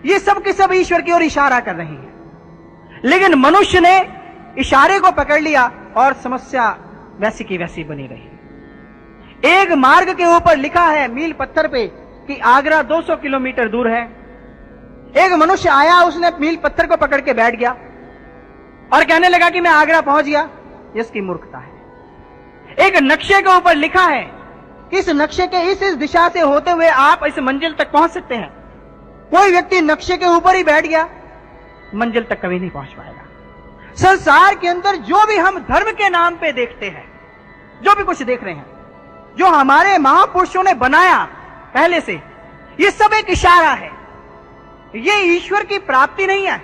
ये सब के सब ईश्वर की ओर इशारा कर रही हैं। लेकिन मनुष्य ने इशारे को पकड़ लिया और समस्या वैसी की वैसी बनी रही। एक मार्ग के ऊपर लिखा है मील पत्थर पे कि आगरा 200 किलोमीटर दूर है। एक मनुष्य आया, उसने मील पत्थर को पकड़ के बैठ गया और कहने लगा कि मैं आगरा पहुंच गया। इसकी मूर्खता है। एक नक्शे के ऊपर लिखा है कि इस नक्शे के इस दिशा से होते हुए आप इस मंजिल तक पहुंच सकते हैं। कोई व्यक्ति नक्शे के ऊपर ही बैठ गया, मंजिल तक कभी नहीं पहुंच पाएगा। संसार के अंदर जो भी हम धर्म के नाम पे देखते हैं, जो भी कुछ देख रहे हैं, जो हमारे महापुरुषों ने बनाया पहले से, ये सब एक इशारा है। ये ईश्वर की प्राप्ति नहीं है,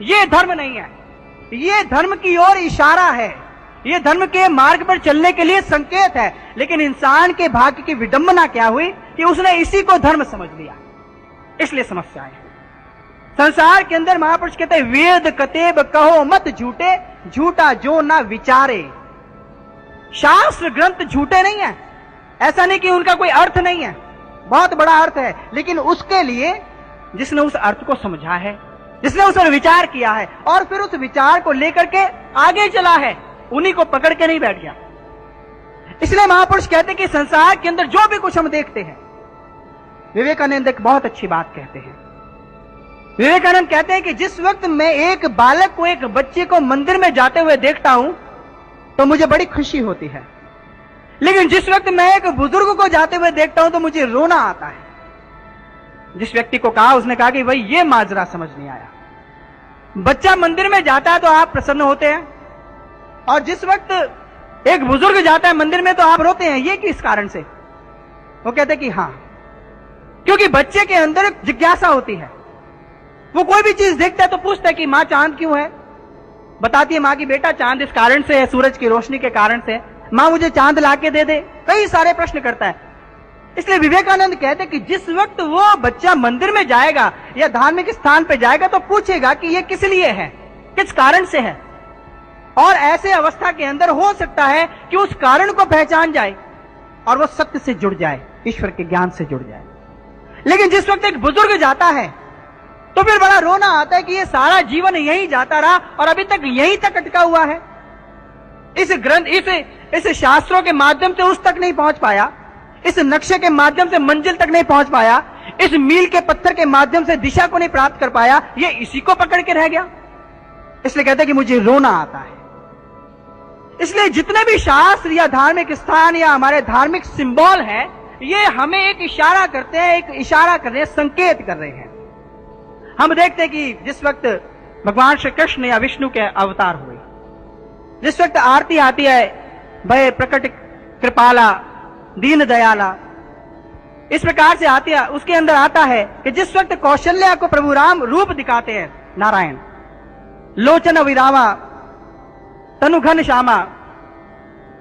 ये धर्म नहीं है, ये धर्म की ओर इशारा है, ये धर्म के मार्ग पर चलने के लिए संकेत है। लेकिन इंसान के भाग्य की विडंबना क्या हुई कि उसने इसी को धर्म समझ लिया, इसलिए समस्याएं हैं संसार के अंदर। महापुरुष कहते हैं वेद कतेब कहो मत झूठे, झूठा जो ना विचारे। शास्त्र ग्रंथ झूठे नहीं है, ऐसा नहीं कि उनका कोई अर्थ नहीं है, बहुत बड़ा अर्थ है। लेकिन उसके लिए जिसने उस अर्थ को समझा है, जिसने उस पर विचार किया है और फिर उस विचार को लेकर के आगे चला है, उन्हीं को पकड़ के नहीं बैठ गया। इसलिए महापुरुष कहते हैं कि संसार के अंदर जो भी कुछ हम देखते हैं, विवेकानंद एक बहुत अच्छी बात कहते हैं। विवेकानंद कहते हैं कि जिस वक्त मैं एक बालक को, एक बच्चे को मंदिर में जाते हुए देखता हूं तो मुझे बड़ी खुशी होती है, लेकिन जिस वक्त मैं एक बुजुर्ग को जाते हुए देखता हूं तो मुझे रोना आता है। जिस व्यक्ति को कहा, उसने कहा कि भाई ये माजरा समझ नहीं आया। बच्चा मंदिर में जाता है तो आप प्रसन्न होते हैं, और जिस वक्त एक बुजुर्ग जाता है मंदिर में तो आप रोते हैं। ये किस कारण से? वो कहते हैं कि हां, क्योंकि बच्चे के अंदर एक जिज्ञासा होती है। वो कोई भी चीज देखता है तो पूछता है कि मां चांद क्यों है? बताती है मां की बेटा चांद इस कारण से है, सूरज की रोशनी के कारण से। मां मुझे चांद लाके दे दे। कई सारे प्रश्न करता है। इसलिए विवेकानंद कहते हैं कि जिस वक्त वो बच्चा मंदिर में जाएगा या धार्मिक स्थान पर जाएगा तो पूछेगा कि ये किस लिए है, किस कारण से है। और ऐसे अवस्था के अंदर हो सकता है कि उस कारण को पहचान जाए और वो सत्य से जुड़ जाए, ईश्वर के ज्ञान से जुड़ जाए। लेकिन जिस वक्त एक बुजुर्ग जाता है तो फिर बड़ा रोना आता है कि ये सारा जीवन यहीं जाता रहा और अभी तक यहीं तक अटका हुआ है। इस ग्रंथ, इस शास्त्रों के माध्यम से उस तक नहीं पहुंच पाया, इस नक्शे के माध्यम से मंजिल तक नहीं पहुंच पाया, इस मील के पत्थर के माध्यम से दिशा को नहीं प्राप्त कर पाया, ये इसी को पकड़ के रह गया। इसलिए कहते हैं कि मुझे रोना आता है। इसलिए जितने भी शास्त्र या धार्मिक स्थान या हमारे धार्मिक सिंबल है, ये हमें एक इशारा करते हैं, एक इशारा कर रहे हैं, संकेत कर रहे हैं। हम देखते हैं कि जिस वक्त भगवान श्री कृष्ण या विष्णु के अवतार हुए, जिस वक्त आरती आती है, भय प्रकट कृपाला दीन दयाला, इस प्रकार से आती है, उसके अंदर आता है कि जिस वक्त कौशल्या को प्रभु राम रूप दिखाते हैं, नारायण लोचन विरामा तनु घन श्यामा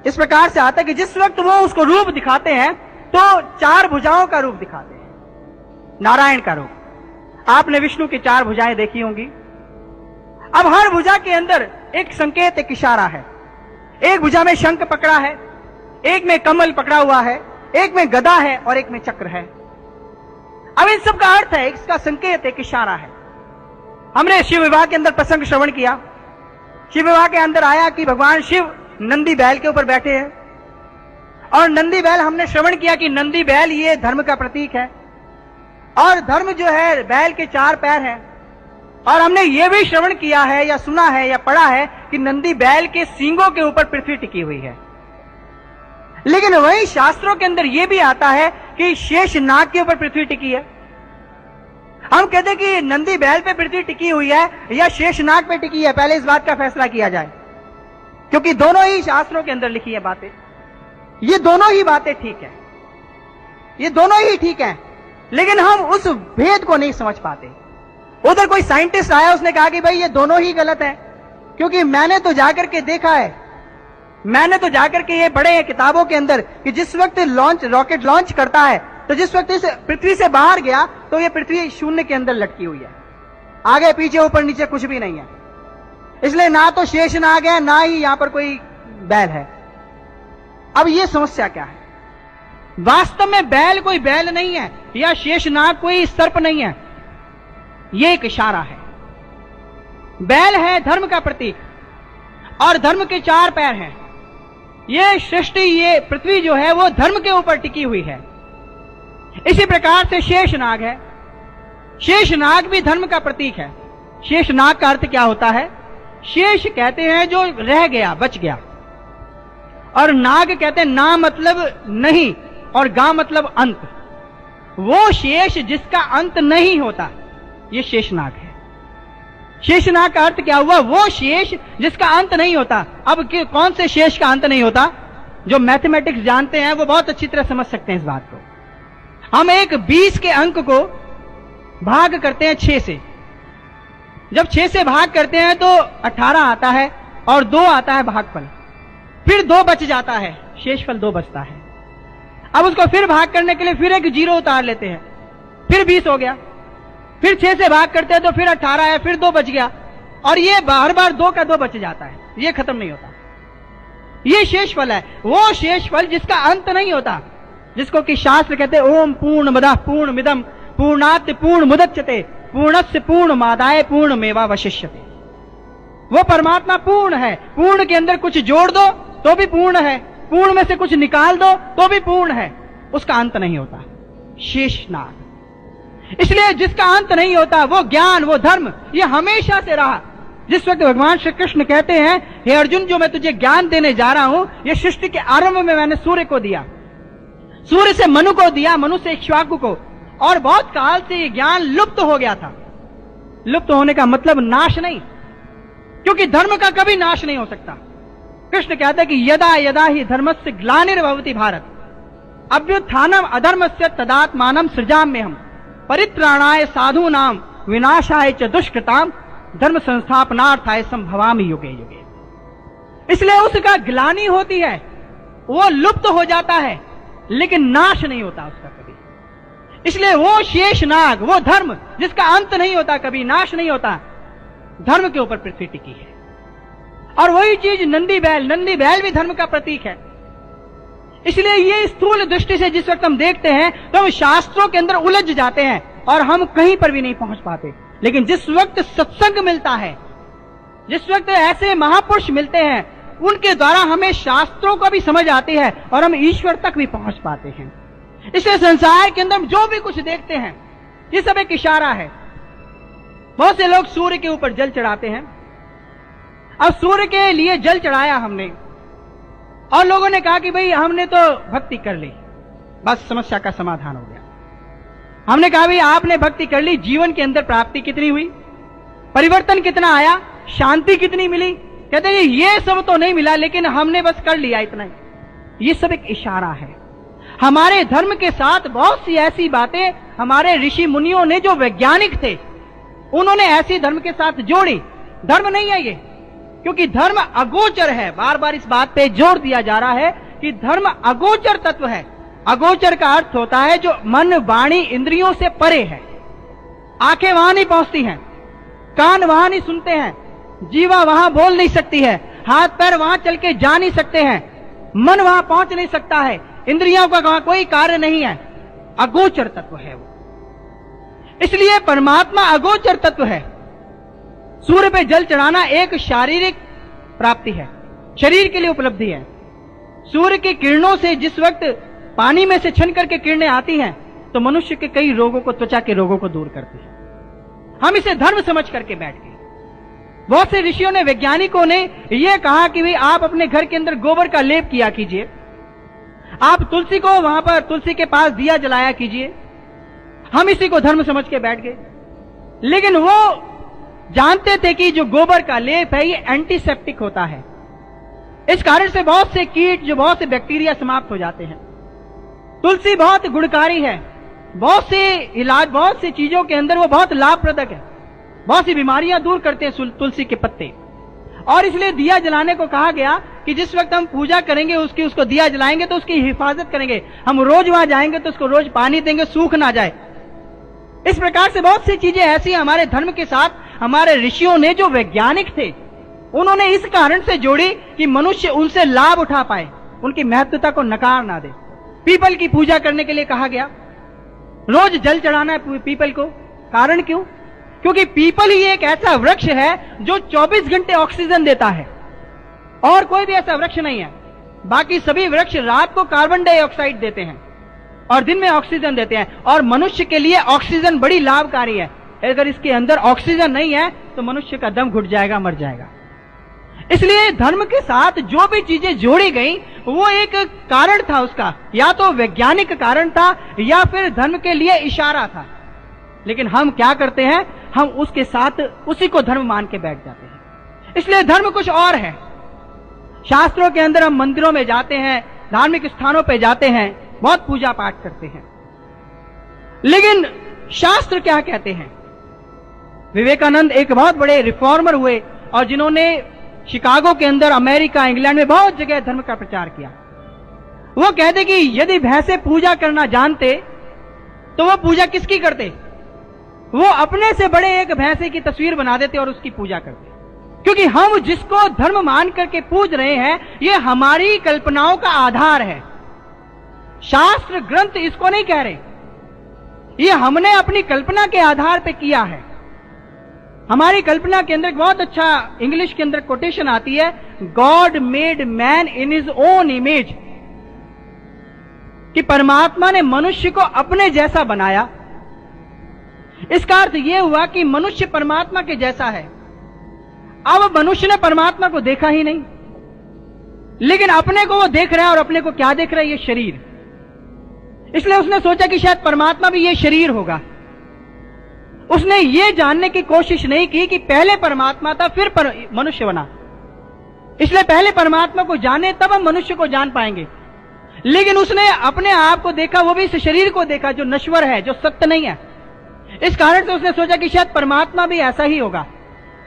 इस प्रकार से आता है कि जिस वक्त वो उसको रूप दिखाते हैं तो 4 भुजाओं का रूप दिखाते हैं, नारायण का रूप। आपने विष्णु की 4 भुजाएं देखी होंगी। अब हर भुजा के अंदर एक संकेत, एक इशारा है। एक भुजा में शंख पकड़ा है, एक में कमल पकड़ा हुआ है, एक में गदा है और एक में चक्र है। अब इन सब का अर्थ है, इसका संकेत, एक इशारा है। हमने शिव विवाह के अंदर प्रसंग श्रवण किया। शिव विवाह के अंदर आया कि भगवान शिव नंदी बैल के ऊपर बैठे हैं और नंदी बैल, हमने श्रवण किया कि नंदी बैल ये धर्म का प्रतीक है और धर्म जो है बैल के 4 पैर हैं। और हमने ये भी श्रवण किया है या सुना है या पढ़ा है कि नंदी बैल के सींगों के ऊपर पृथ्वी टिकी हुई है। लेकिन वही शास्त्रों के अंदर यह भी आता है कि शेष नाग के ऊपर पृथ्वी टिकी है। हम कहते हैं कि नंदी बैल पे पृथ्वी टिकी हुई है या शेष नाग पे टिकी है, पहले इस बात का फैसला किया जाए, क्योंकि दोनों ही शास्त्रों के अंदर लिखी है बातें। ये दोनों ही बातें ठीक है, ये दोनों ही ठीक है, लेकिन हम उस भेद को नहीं समझ पाते। उधर कोई साइंटिस्ट आया, उसने कहा कि भाई ये दोनों ही गलत है, क्योंकि मैंने तो जाकर के देखा है, मैंने तो जाकर के ये पढ़े हैं किताबों के अंदर कि जिस वक्त रॉकेट लॉन्च करता है तो जिस वक्त इस पृथ्वी से बाहर गया तो ये पृथ्वी शून्य के अंदर लटकी हुई है, आगे पीछे ऊपर नीचे कुछ भी नहीं है। इसलिए ना तो शेष नाग है, ना ही यहां पर कोई बैल है। अब ये समस्या क्या है? वास्तव में बैल कोई बैल नहीं है या शेष नाग कोई सर्प नहीं है, ये एक इशारा है। बैल है धर्म का प्रतीक और धर्म के 4 पैर हैं। ये सृष्टि, ये पृथ्वी जो है वो धर्म के ऊपर टिकी हुई है। इसी प्रकार से शेष नाग है। शेष नाग भी धर्म का प्रतीक है। शेष नाग का अर्थ क्या होता है? शेष कहते हैं जो रह गया, बच गया, और नाग कहते हैं ना मतलब नहीं और गा मतलब अंत। वो शेष जिसका अंत नहीं होता, ये शेषनाग है। शेषनाग का अर्थ क्या हुआ? वो शेष जिसका अंत नहीं होता। अब कौन से शेष का अंत नहीं होता? जो मैथमेटिक्स जानते हैं वो बहुत अच्छी तरह समझ सकते हैं इस बात को। हम एक 20 के अंक को भाग करते हैं 6 से। जब 6 से भाग करते हैं तो 18 आता है और 2 आता है भागफल, फिर 2 बच जाता है, शेषफल 2 बचता है। अब उसको फिर भाग करने के लिए फिर एक 0 उतार लेते हैं, फिर 20 हो गया। फिर 6 से भाग करते हैं तो फिर 18 है, फिर 2 बच गया, और ये बार बार 2 का 2 बच जाता है, ये खत्म नहीं होता। ये शेषफल है, वो शेषफल जिसका अंत नहीं होता, जिसको कि शास्त्र कहते हैं ओम पूर्णमदः पूर्णमिदं पूर्णात् पूर्णमुदच्यते पूर्णस्य पूर्णमादाय पूर्णमेवावशिष्यते। वो परमात्मा पूर्ण है। पूर्ण के अंदर कुछ जोड़ दो तो भी पूर्ण है, पूर्ण में से कुछ निकाल दो तो भी पूर्ण है, उसका अंत नहीं होता। शेषनाग। इसलिए जिसका अंत नहीं होता वो ज्ञान, वो धर्म, ये हमेशा से रहा। जिस वक्त भगवान श्री कृष्ण कहते हैं हे अर्जुन, जो मैं तुझे ज्ञान देने जा रहा हूं, ये सृष्टि के आरंभ में मैंने सूर्य को दिया, सूर्य से मनु को दिया, मनु से इक्ष्वाकु को, और बहुत काल से ये ज्ञान लुप्त हो गया था। लुप्त होने का मतलब नाश नहीं, क्योंकि धर्म का कभी नाश नहीं हो सकता। कृष्ण कहते हैं कि यदा यदा ही धर्मस्य ग्लानिर्भवति भारत अभ्युत्थानम अधर्मस्य तदात्मानं सृजाम्यहम् परित्राणाय साधूनां विनाशाय च दुष्कृताम धर्म संस्थापनार्थाय संभवामि युगे युगे। इसलिए उसका ग्लानि होती है, वो लुप्त हो जाता है, लेकिन नाश नहीं होता उसका कभी। इसलिए वो शेषनाग, वो धर्म जिसका अंत नहीं होता, कभी नाश नहीं होता, धर्म के ऊपर पृथ्वी टिकी है। और वही चीज नंदी बैल भी धर्म का प्रतीक है। इसलिए ये स्थूल दृष्टि से जिस वक्त हम देखते हैं तो हम शास्त्रों के अंदर उलझ जाते हैं और हम कहीं पर भी नहीं पहुंच पाते। लेकिन जिस वक्त सत्संग मिलता है, जिस वक्त ऐसे महापुरुष मिलते हैं, उनके द्वारा हमें शास्त्रों को भी समझ आती है और हम ईश्वर तक भी पहुंच पाते हैं। इसलिए संसार के अंदर जो भी कुछ देखते हैं ये सब एक इशारा है। बहुत से लोग सूर्य के ऊपर जल चढ़ाते हैं। अब सूर्य के लिए जल चढ़ाया हमने और लोगों ने कहा कि भाई हमने तो भक्ति कर ली, बस समस्या का समाधान हो गया। हमने कहा भाई आपने भक्ति कर ली, जीवन के अंदर प्राप्ति कितनी हुई, परिवर्तन कितना आया, शांति कितनी मिली? कहते हैं ये सब तो नहीं मिला, लेकिन हमने बस कर लिया इतना ही। ये सब एक इशारा है। हमारे धर्म के साथ बहुत सी ऐसी बातें हमारे ऋषि मुनियों ने, जो वैज्ञानिक थे, उन्होंने ऐसी धर्म के साथ जोड़ी। धर्म नहीं है ये, क्योंकि धर्म अगोचर है। बार बार इस बात पे जोर दिया जा रहा है कि धर्म अगोचर तत्व है। अगोचर का अर्थ होता है जो मन, वाणी, इंद्रियों से परे है। आंखें वहां नहीं पहुंचती हैं, कान वहां नहीं सुनते हैं, जीवा वहां बोल नहीं सकती है, हाथ पैर वहां चल के जा नहीं सकते हैं, मन वहां पहुंच नहीं सकता है, इंद्रियों का वहां कोई कार्य नहीं है। अगोचर तत्व है वो। इसलिए परमात्मा अगोचर तत्व है। सूर्य पे जल चढ़ाना एक शारीरिक प्राप्ति है, शरीर के लिए उपलब्धि है। सूर्य की किरणों से जिस वक्त पानी में से छन करके किरणें आती हैं तो मनुष्य के कई रोगों को, त्वचा के रोगों को दूर करती है। हम इसे धर्म समझ करके बैठ गए। बहुत से ऋषियों ने, वैज्ञानिकों ने यह कहा कि भाई आप अपने घर के अंदर गोबर का लेप किया कीजिए, आप तुलसी को वहां पर तुलसी के पास दिया जलाया कीजिए। हम इसी को धर्म समझ के बैठ गए। लेकिन वो जानते थे कि जो गोबर का लेप है ये एंटीसेप्टिक होता है। इस कारण से बहुत से कीट, जो बहुत से बैक्टीरिया समाप्त हो जाते हैं। तुलसी बहुत गुणकारी है, बहुत से इलाज, बहुत सी चीजों के अंदर वो बहुत लाभप्रदक है, बहुत सी बीमारियां दूर करते हैं तुलसी के पत्ते। और इसलिए दिया जलाने को कहा गया कि जिस वक्त हम पूजा करेंगे उसको दिया जलाएंगे तो उसकी हिफाजत करेंगे। हम रोज वहां जाएंगे तो उसको रोज पानी देंगे, सूख ना जाए। इस प्रकार से बहुत सी चीजें ऐसी हमारे धर्म के साथ हमारे ऋषियों ने, जो वैज्ञानिक थे, उन्होंने इस कारण से जोड़ी कि मनुष्य उनसे लाभ उठा पाए, उनकी महत्वता को नकार ना दे। पीपल की पूजा करने के लिए कहा गया, रोज जल चढ़ाना है पीपल को। कारण क्यों? क्योंकि पीपल ही एक ऐसा वृक्ष है जो 24 घंटे ऑक्सीजन देता है, और कोई भी ऐसा वृक्ष नहीं है। बाकी सभी वृक्ष रात को कार्बन डाइऑक्साइड देते हैं और दिन में ऑक्सीजन देते हैं। और मनुष्य के लिए ऑक्सीजन बड़ी लाभकारी है। अगर इसके अंदर ऑक्सीजन नहीं है तो मनुष्य का दम घुट जाएगा, मर जाएगा। इसलिए धर्म के साथ जो भी चीजें जोड़ी गई वो एक कारण था उसका, या तो वैज्ञानिक कारण था या फिर धर्म के लिए इशारा था। लेकिन हम क्या करते हैं, हम उसके साथ उसी को धर्म मान के बैठ जाते हैं। इसलिए धर्म कुछ और है। शास्त्रों के अंदर हम मंदिरों में जाते हैं, धार्मिक स्थानों पर जाते हैं, बहुत पूजा पाठ करते हैं, लेकिन शास्त्र क्या कहते हैं? विवेकानंद एक बहुत बड़े रिफॉर्मर हुए और जिन्होंने शिकागो के अंदर, अमेरिका, इंग्लैंड में बहुत जगह धर्म का प्रचार किया। वो कहते कि यदि भैंसे पूजा करना जानते तो वो पूजा किसकी करते? वो अपने से बड़े एक भैंसे की तस्वीर बना देते और उसकी पूजा करते। क्योंकि हम जिसको धर्म मान करके पूज रहे हैं ये हमारी कल्पनाओं का आधार है। शास्त्र ग्रंथ इसको नहीं कह रहे, ये हमने अपनी कल्पना के आधार पे किया है। हमारी कल्पना के अंदर बहुत अच्छा इंग्लिश के अंदर कोटेशन आती है, God made man in his own image, कि परमात्मा ने मनुष्य को अपने जैसा बनाया। इसका अर्थ यह हुआ कि मनुष्य परमात्मा के जैसा है। अब मनुष्य ने परमात्मा को देखा ही नहीं, लेकिन अपने को वो देख रहा है। और अपने को क्या देख रहा है? ये शरीर। इसलिए उसने सोचा कि शायद परमात्मा भी ये शरीर होगा। उसने ये जानने की कोशिश नहीं की कि पहले परमात्मा था फिर मनुष्य बना। इसलिए पहले परमात्मा को जाने तब हम मनुष्य को जान पाएंगे। लेकिन उसने अपने आप को देखा, वो भी इस शरीर को देखा जो नश्वर है, जो सत्य नहीं है। इस कारण से उसने सोचा कि शायद परमात्मा भी ऐसा ही होगा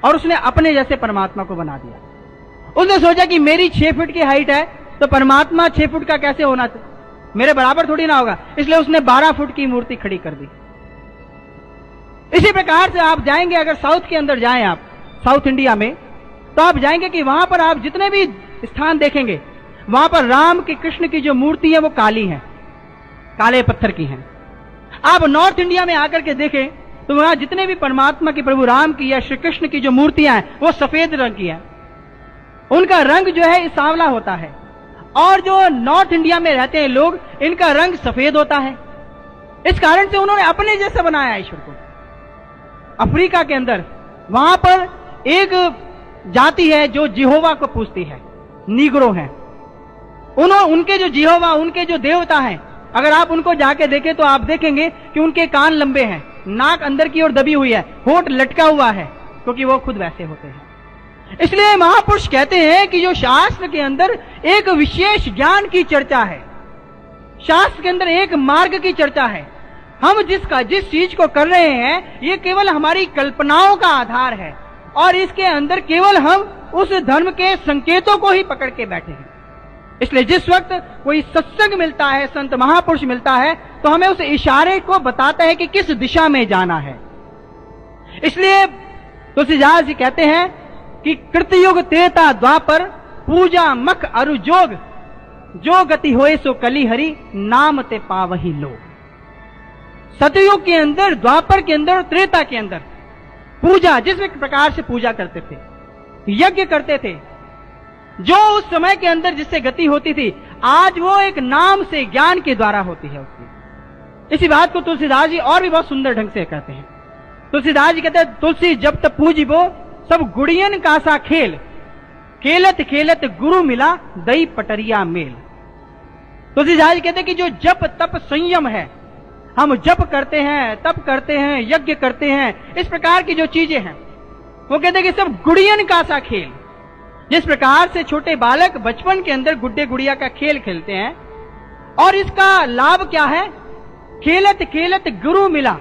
और उसने अपने जैसे परमात्मा को बना दिया। उसने सोचा कि मेरी 6 फुट की हाइट है तो परमात्मा 6 फुट का कैसे होना, मेरे बराबर थोड़ी ना होगा। इसलिए उसने 12 फुट की मूर्ति खड़ी कर दी। इसी प्रकार से आप जाएंगे, अगर साउथ के अंदर जाएं आप, साउथ इंडिया में, तो आप जाएंगे कि वहां पर आप जितने भी स्थान देखेंगे वहां पर राम की, कृष्ण की जो मूर्ति है वो काली है, काले पत्थर की है। आप नॉर्थ इंडिया में आकर के देखें तो वहां जितने भी परमात्मा की, प्रभु राम की या श्री कृष्ण की जो मूर्तियां हैं वो सफेद रंग की है। उनका रंग जो है सांवला होता है। और जो नॉर्थ इंडिया में रहते हैं लोग, इनका रंग सफेद होता है। इस कारण से उन्होंने अपने जैसा बनाया ईश्वर को। अफ्रीका के अंदर वहां पर एक जाति है जो जिहोवा को पूजती है, नीग्रो है। उनके जो जिहोवा, उनके जो देवता हैं, अगर आप उनको जाके देखें तो आप देखेंगे कि उनके कान लंबे हैं, नाक अंदर की ओर दबी हुई है, होठ लटका हुआ है, क्योंकि वो खुद वैसे होते हैं। इसलिए महापुरुष कहते हैं कि जो शास्त्र के अंदर एक विशेष ज्ञान की चर्चा है, शास्त्र के अंदर एक मार्ग की चर्चा है। हम जिस चीज को कर रहे हैं ये केवल हमारी कल्पनाओं का आधार है और इसके अंदर केवल हम उस धर्म के संकेतों को ही पकड़ के बैठे हैं। इसलिए जिस वक्त कोई सत्संग मिलता है, संत महापुरुष मिलता है, तो हमें उस इशारे को बताता है कि किस दिशा में जाना है। इसलिए तुलसीदास जी कहते हैं कि कृतयुग त्रेता द्वापर पूजा मख अरु जोग, जो गति होए सो कली हरि नाम ते पावही लोग। सतयुग के अंदर, द्वापर के अंदर और त्रेता के अंदर पूजा, जिस प्रकार से पूजा करते थे, यज्ञ करते थे, जो उस समय के अंदर जिससे गति होती थी, आज वो एक नाम से, ज्ञान के द्वारा होती है उसकी। इसी बात को तुलसीदास जी और भी बहुत सुंदर ढंग से कहते हैं। तुलसीदास जी कहते हैं, तुलसी जब तक पूजिबो सब गुड़ियन का सा खेल, खेलत खेलत गुरु मिला दई पटरिया मेल। तुलसीदास जी कहते हैं कि जो जप तप संयम है, हम जप करते हैं, तप करते हैं, यज्ञ करते हैं, इस प्रकार की जो चीजें हैं, वो कहते हैं कि सब गुड़ियन का सा खेल। जिस प्रकार से छोटे बालक बचपन के अंदर गुड्डे गुड़िया का खेल खेलते हैं, और इसका लाभ क्या है, खेलत खेलत गुरु मिला।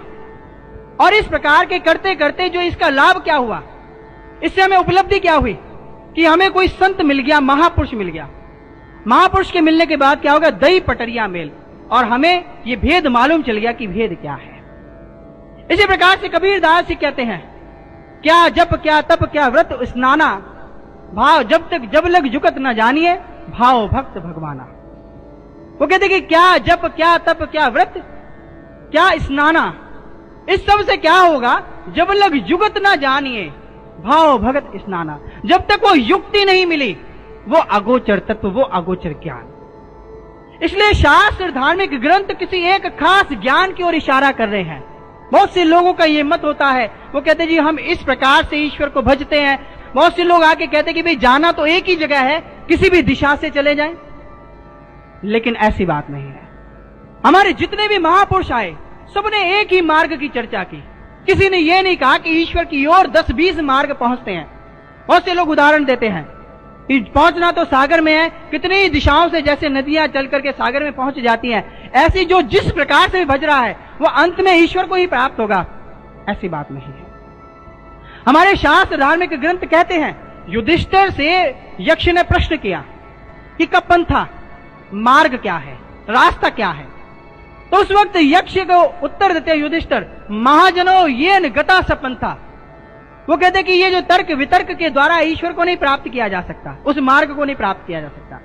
और इस प्रकार के करते करते जो इसका लाभ क्या हुआ, इससे हमें उपलब्धि क्या हुई कि हमें कोई संत मिल गया, महापुरुष मिल गया। महापुरुष के मिलने के बाद क्या होगा, दई पटरिया मेल, और हमें ये भेद मालूम चल गया कि भेद क्या है। इसी प्रकार से कबीरदास जी कहते हैं, क्या जप क्या तप क्या व्रत स्नाना, भाव जब तक जब लग जुकत न जानिए भाव भक्त भगवाना। वो कहते कि क्या जप क्या तप क्या व्रत क्या स्नाना, इस सब से क्या होगा, जब लग जुगत ना जानिए भाव भगत स्नाना। जब तक वो युक्ति नहीं मिली, वो अगोचर तत्व, वो अगोचर ज्ञान। इसलिए शास्त्र धार्मिक ग्रंथ किसी एक खास ज्ञान की ओर इशारा कर रहे हैं। बहुत से लोगों का ये मत होता है, वो कहते जी हम इस प्रकार से ईश्वर को भजते हैं। बहुत से लोग आके कहते कि भाई जाना तो एक ही जगह है, किसी भी दिशा से चले जाएं। लेकिन ऐसी बात नहीं है। हमारे जितने भी महापुरुष आए, सबने एक ही मार्ग की चर्चा की। किसी ने यह नहीं कहा कि ईश्वर की ओर 10-20 मार्ग पहुंचते हैं। बहुत से लोग उदाहरण देते हैं कि पहुंचना तो सागर में है, कितनी दिशाओं से जैसे नदियां चल करके सागर में पहुंच जाती हैं, ऐसी जो जिस प्रकार से भी भज रहा है वो अंत में ईश्वर को ही प्राप्त होगा, ऐसी बात नहीं है। हमारे शास्त्र धार्मिक ग्रंथ कहते हैं, युधिष्ठिर से यक्ष ने प्रश्न किया कि कपंथा, मार्ग क्या है, रास्ता क्या है। तो उस वक्त यक्ष को उत्तर देते युधिष्ठिर, महाजनो येन गता सपंथा। वो कहते कि ये जो तर्क वितर्क के द्वारा ईश्वर को नहीं प्राप्त किया जा सकता, उस मार्ग को नहीं प्राप्त किया जा सकता,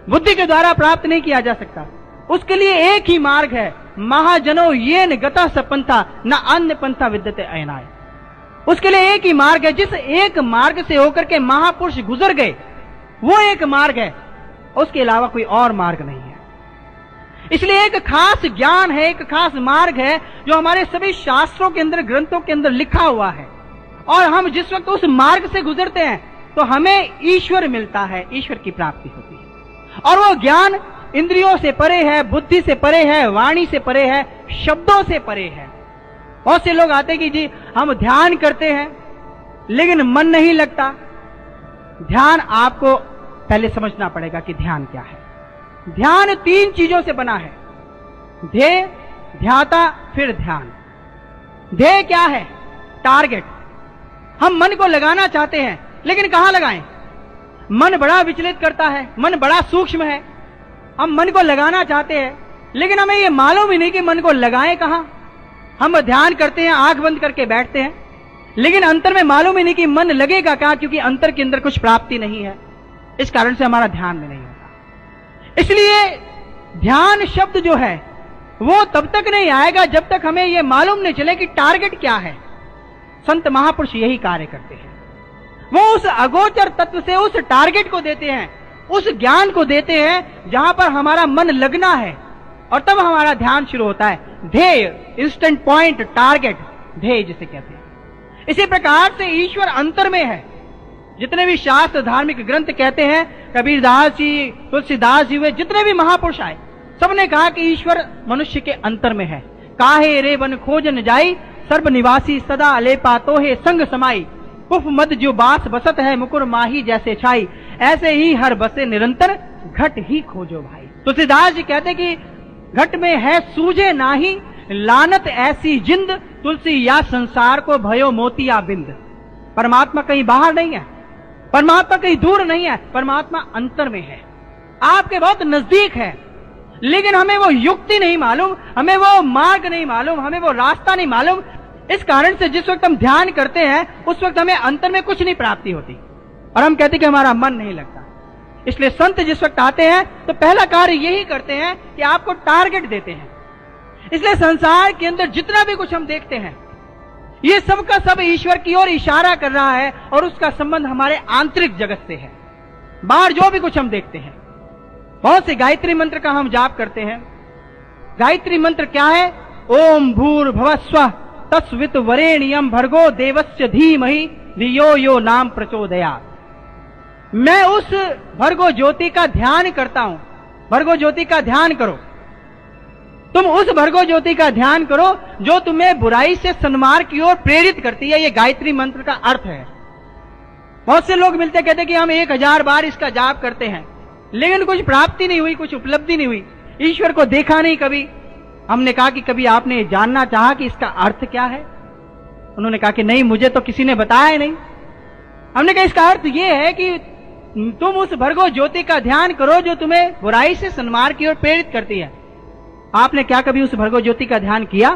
बुद्धि के द्वारा प्राप्त नहीं किया जा सकता। उसके लिए एक ही मार्ग है, महाजनो येन गता सपंथा न अन्य पंथा विद्यते अयनाय। उसके लिए एक ही मार्ग है, जिस एक मार्ग से होकर के महापुरुष गुजर गए, वो एक मार्ग है, उसके अलावा कोई और मार्ग नहीं है। इसलिए एक खास ज्ञान है, एक खास मार्ग है, जो हमारे सभी शास्त्रों के अंदर, ग्रंथों के अंदर लिखा हुआ है। और हम जिस वक्त उस मार्ग से गुजरते हैं तो हमें ईश्वर मिलता है, ईश्वर की प्राप्ति होती है। और वो ज्ञान इंद्रियों से परे है, बुद्धि से परे है, वाणी से परे है, शब्दों से परे है। बहुत से लोग आते कि जी हम ध्यान करते हैं लेकिन मन नहीं लगता। ध्यान आपको पहले समझना पड़ेगा कि ध्यान क्या है। ध्यान 3 चीजों से बना है, ध्येय, ध्याता, फिर ध्यान। ध्येय क्या है, टारगेट। हम मन को लगाना चाहते हैं लेकिन कहां लगाएं, मन बड़ा विचलित करता है, मन बड़ा सूक्ष्म है। हम मन को लगाना चाहते हैं लेकिन हमें यह मालूम ही नहीं कि मन को लगाएं कहां। हम ध्यान करते हैं, आंख बंद करके बैठते हैं, लेकिन अंतर में मालूम ही नहीं कि मन लगेगा कहां, क्योंकि अंतर के अंदर कुछ प्राप्ति नहीं है। इस कारण से हमारा ध्यान में नहीं होता। इसलिए ध्यान शब्द जो है वो तब तक नहीं आएगा जब तक हमें यह मालूम नहीं चले कि टारगेट क्या है। संत महापुरुष यही कार्य करते हैं, वो उस अगोचर तत्व से उस टारगेट को देते हैं, उस ज्ञान को देते हैं जहां पर हमारा मन लगना है, और तब हमारा ध्यान शुरू होता है। ध्येय, इंस्टेंट पॉइंट, टारगेट, ध्येय जिसे कहते हैं। इसी प्रकार से ईश्वर अंतर में है। जितने भी शास्त्र धार्मिक ग्रंथ कहते हैं, कबीरदास जी, तुलसीदास जी, वे जितने भी महापुरुष आए, सबने कहा कि ईश्वर मनुष्य के अंतर में है। काहे रे वन खोजन जाई, सर्व निवासी सदा लेपा तोहे संग समाई। कुफ मद जो बास बसत है, मुकुर माही जैसे छाई। ऐसे ही हर बसे निरंतर, घट ही खोजो भाई। तुलसीदास जी कहते कि घट में है सूझे नाही, लानत ऐसी जिंद, तुलसी या संसार को भयो मोतिया बिंद। परमात्मा कहीं बाहर नहीं है, परमात्मा कहीं दूर नहीं है, परमात्मा अंतर में है, आपके बहुत नजदीक है, लेकिन हमें वो युक्ति नहीं मालूम, हमें वो मार्ग नहीं मालूम, हमें वो रास्ता नहीं मालूम। इस कारण से जिस वक्त हम ध्यान करते हैं उस वक्त हमें अंतर में कुछ नहीं प्राप्ति होती और हम कहते कि हमारा मन नहीं लगता। इसलिए संत जिस वक्त आते हैं तो पहला कार्य यही करते हैं कि आपको टारगेट देते हैं। इसलिए संसार के अंदर जितना भी कुछ हम देखते हैं ये सब का सब ईश्वर की ओर इशारा कर रहा है और उसका संबंध हमारे आंतरिक जगत से है। बाहर जो भी कुछ हम देखते हैं, बहुत से गायत्री मंत्र का हम जाप करते हैं। गायत्री मंत्र क्या है? ओम भूर्भुवः स्वः तत्सवितुर्वरेण्यं भर्गो देवस्य धीमहि धियो यो नाम प्रचोदयात्। मैं उस भर्गो ज्योति का ध्यान करता हूं। भर्गो ज्योति का ध्यान करो, तुम उस भर्गो ज्योति का ध्यान करो जो तुम्हें बुराई से सन्मार्ग की ओर प्रेरित करती है। ये गायत्री मंत्र का अर्थ है। बहुत से लोग मिलते कहते कि हम 1000 बार इसका जाप करते हैं लेकिन कुछ प्राप्ति नहीं हुई, कुछ उपलब्धि नहीं हुई, ईश्वर को देखा नहीं कभी। हमने कहा कि कभी आपने जानना चाहा कि इसका अर्थ क्या है? उन्होंने कहा कि नहीं, मुझे तो किसी ने बताया नहीं। हमने कहा इसका अर्थ यह है कि तुम उस भर्गो ज्योति का ध्यान करो जो तुम्हें बुराई से सन्मार्ग की ओर प्रेरित करती है। आपने क्या कभी उस भर्गो ज्योति का ध्यान किया?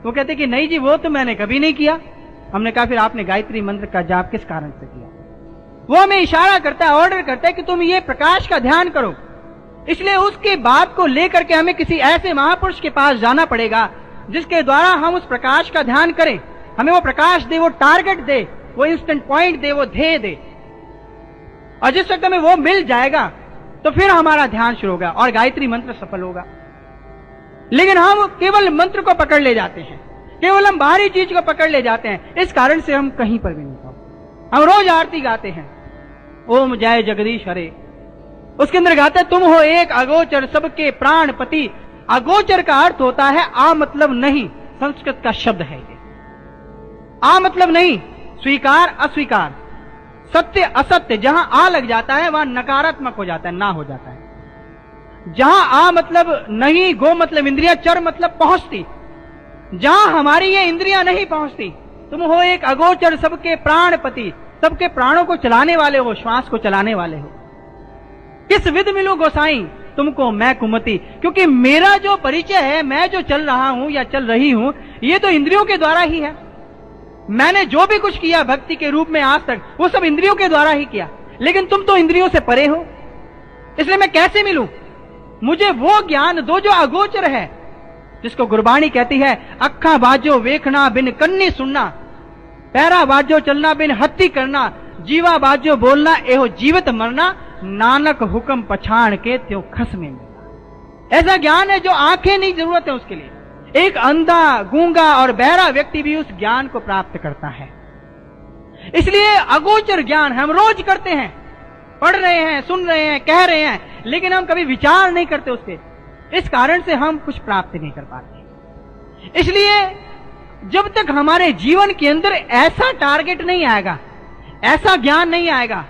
वो कहते कि नहीं जी, वो तो मैंने कभी नहीं किया। हमने कहा फिर आपने गायत्री मंत्र का जाप किस कारण से किया? वो हमें इशारा करता है, ऑर्डर करता है कि तुम ये प्रकाश का ध्यान करो। इसलिए उसके बात को लेकर के हमें किसी ऐसे महापुरुष के पास जाना पड़ेगा जिसके द्वारा हम उस प्रकाश का ध्यान करें। हमें वो प्रकाश दे, वो टारगेट दे, वो इंस्टेंट पॉइंट दे, वो ध्येय दे। और जिस वक्त हमें वो मिल जाएगा तो फिर हमारा ध्यान शुरू होगा और गायत्री मंत्र सफल होगा। लेकिन हम केवल मंत्र को पकड़ ले जाते हैं, केवल हम बाहरी चीज को पकड़ ले जाते हैं। इस कारण से हम कहीं पर भी नहीं पहुंचते। हम रोज आरती गाते हैं, ओम जय जगदीश हरे। उसके अंदर गाते हैं तुम हो एक अगोचर सबके प्राणपति। अगोचर का अर्थ होता है आ मतलब नहीं, संस्कृत का शब्द है ये। आ मतलब नहीं, स्वीकार अस्वीकार, सत्य असत्य। जहां आ लग जाता है वहां नकारात्मक हो जाता है, ना हो जाता है। जहां आ मतलब नहीं, गो मतलब इंद्रिया, चर मतलब पहुंचती, जहां हमारी ये इंद्रियां नहीं पहुंचती। तुम हो एक अगोचर सबके प्राणपति, सबके प्राणों को चलाने वाले हो, श्वास को चलाने वाले हो। किस विध मिलूं गोसाई तुमको मैं कुमति। क्योंकि मेरा जो परिचय है, मैं जो चल रहा हूं या चल रही हूं, ये तो इंद्रियों के द्वारा ही है। मैंने जो भी कुछ किया भक्ति के रूप में आज तक, वो सब इंद्रियों के द्वारा ही किया। लेकिन तुम तो इंद्रियों से परे हो, इसलिए मैं कैसे मिलूं? मुझे वो ज्ञान दो जो अगोचर है, जिसको गुरबाणी कहती है अखा बाजो वेखना बिन कन्नी सुनना, पैरा बाजो चलना बिन हत्ती करना, जीवा बाजो बोलना एहो जीवित मरना, नानक हुक्म पछाण के त्यों खस में मिलना। ऐसा ज्ञान है जो आंखें नहीं जरूरत है उसके लिए। एक अंधा, गूंगा और बहरा व्यक्ति भी उस ज्ञान को प्राप्त करता है। इसलिए अगोचर ज्ञान हम रोज करते हैं, पढ़ रहे हैं, सुन रहे हैं, कह रहे हैं, लेकिन हम कभी विचार नहीं करते उसके। इस कारण से हम कुछ प्राप्त नहीं कर पाते। इसलिए जब तक हमारे जीवन के अंदर ऐसा टारगेट नहीं आएगा, ऐसा ज्ञान नहीं आएगा,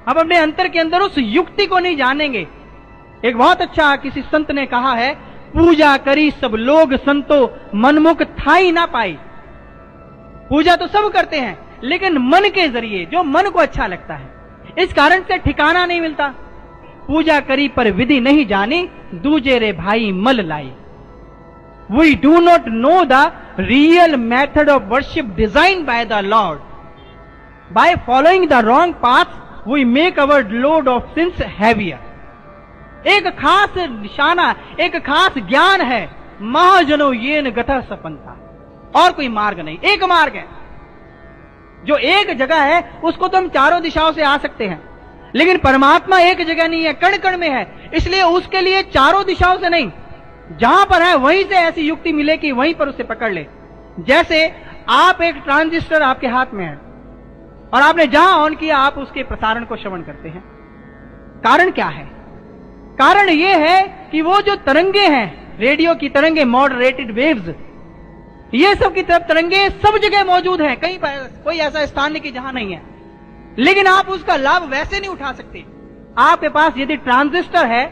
हम अपने अंतर के अंदर उस युक्ति को नहीं जानेंगे। एक बहुत अच्छा किसी संत ने कहा है, पूजा करी सब लोग संतो मनमुख थाई ना पाई। पूजा तो सब करते हैं लेकिन मन के जरिए, जो मन को अच्छा लगता है, इस कारण से ठिकाना नहीं मिलता। पूजा करी पर विधि नहीं जानी, दूजे रे भाई मल लाई। We do not know the real method of worship design by the lord. By following the wrong path we make our load of sins heavier. एक खास निशाना, एक खास ज्ञान है, महाजनो येन गतः सपंथा। और कोई मार्ग नहीं, एक मार्ग है। जो एक जगह है उसको तो हम चारों दिशाओं से आ सकते हैं, लेकिन परमात्मा एक जगह नहीं है, कण कण में है। इसलिए उसके लिए चारों दिशाओं से नहीं, जहां पर है वहीं से ऐसी युक्ति मिले कि वहीं पर उसे पकड़ ले। जैसे आप एक ट्रांजिस्टर आपके हाथ में है और आपने जहां ऑन किया आप उसके प्रसारण को श्रवण करते हैं। कारण क्या है? कारण यह है कि वो जो तरंगे हैं, रेडियो की तरंगे, मॉडरेटेड वेव्स, ये सब की तरफ तरंगे सब जगह मौजूद हैं। कहीं पर कोई ऐसा स्थान नहीं कि जहां नहीं है, लेकिन आप उसका लाभ वैसे नहीं उठा सकते। आपके पास यदि ट्रांजिस्टर है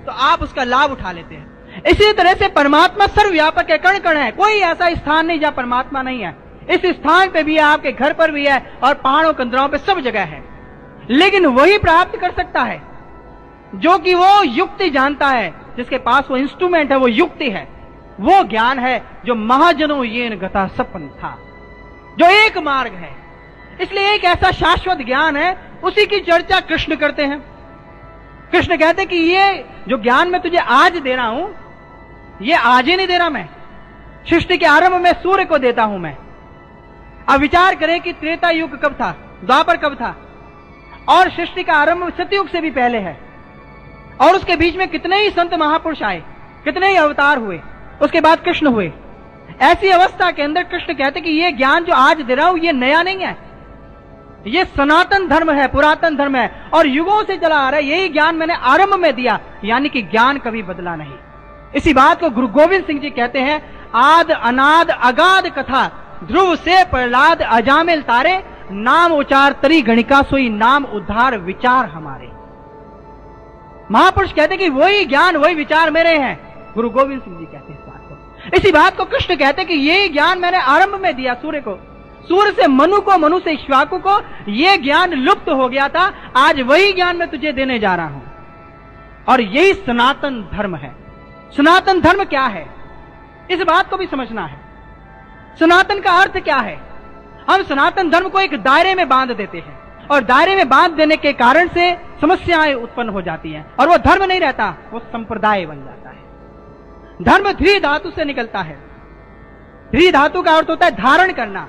तो आप उसका लाभ उठा लेते हैं। इसी तरह से परमात्मा सर्वव्यापक है, कण कण है। कोई ऐसा स्थान नहीं जहां परमात्मा नहीं है। इस स्थान पे भी है, आपके घर पर भी है और पहाड़ों कंदरों पे सब जगह है। लेकिन वही प्राप्त कर सकता है जो कि वो युक्ति जानता है, जिसके पास वो इंस्ट्रूमेंट है, वो युक्ति है। वो ज्ञान है जो महाजनों येन गता सपन था, जो एक मार्ग है। इसलिए एक ऐसा शाश्वत ज्ञान है, उसी की चर्चा कृष्ण करते हैं। कृष्ण कहते हैं कि ये जो ज्ञान मैं तुझे आज दे रहा हूं, ये आज ही नहीं दे रहा मैं, सृष्टि के आरंभ में सूर्य को देता हूं मैं। अब विचार करें कि त्रेता युग कब था, द्वापर कब था, और सृष्टि का आरंभ सतयुग से भी पहले है। और उसके बीच में कितने ही संत महापुरुष आए, कितने ही अवतार हुए, उसके बाद कृष्ण हुए। ऐसी अवस्था के अंदर कृष्ण कहते कि ये ज्ञान जो आज दे रहा हूं, ये नया नहीं है, ये सनातन धर्म है, पुरातन धर्म है, और युगों से चला आ रहा है। यही ज्ञान मैंने आरंभ में दिया, यानी कि ज्ञान कभी बदला नहीं। इसी बात को गुरु गोविंद सिंह जी कहते हैं, आद अनाद अगाध कथा, ध्रुव से प्रहलाद अजामिल तारे, नाम उचार तरी गणिका सोई, नाम उद्धार विचार हमारे। महापुरुष कहते कि वही ज्ञान वही विचार मेरे हैं, गुरु गोविंद सिंह जी कहते हैं इस बात को। इसी बात को कृष्ण कहते कि यही ज्ञान मैंने आरंभ में दिया सूर्य को, सूर्य से मनु को, मनु से इक्ष्वाकु को। यह ज्ञान लुप्त हो गया था, आज वही ज्ञान मैं तुझे देने जा रहा हूं, और यही सनातन धर्म है। सनातन धर्म क्या है, इस बात को भी समझना है। सनातन का अर्थ क्या है? हम सनातन धर्म को एक दायरे में बांध देते हैं, और दायरे में बांध देने के कारण से समस्याएं उत्पन्न हो जाती हैं, और वो धर्म नहीं रहता, वो संप्रदाय बन जाता है। धर्म द्वि धातु से निकलता है। द्वि धातु का अर्थ होता है धारण करना।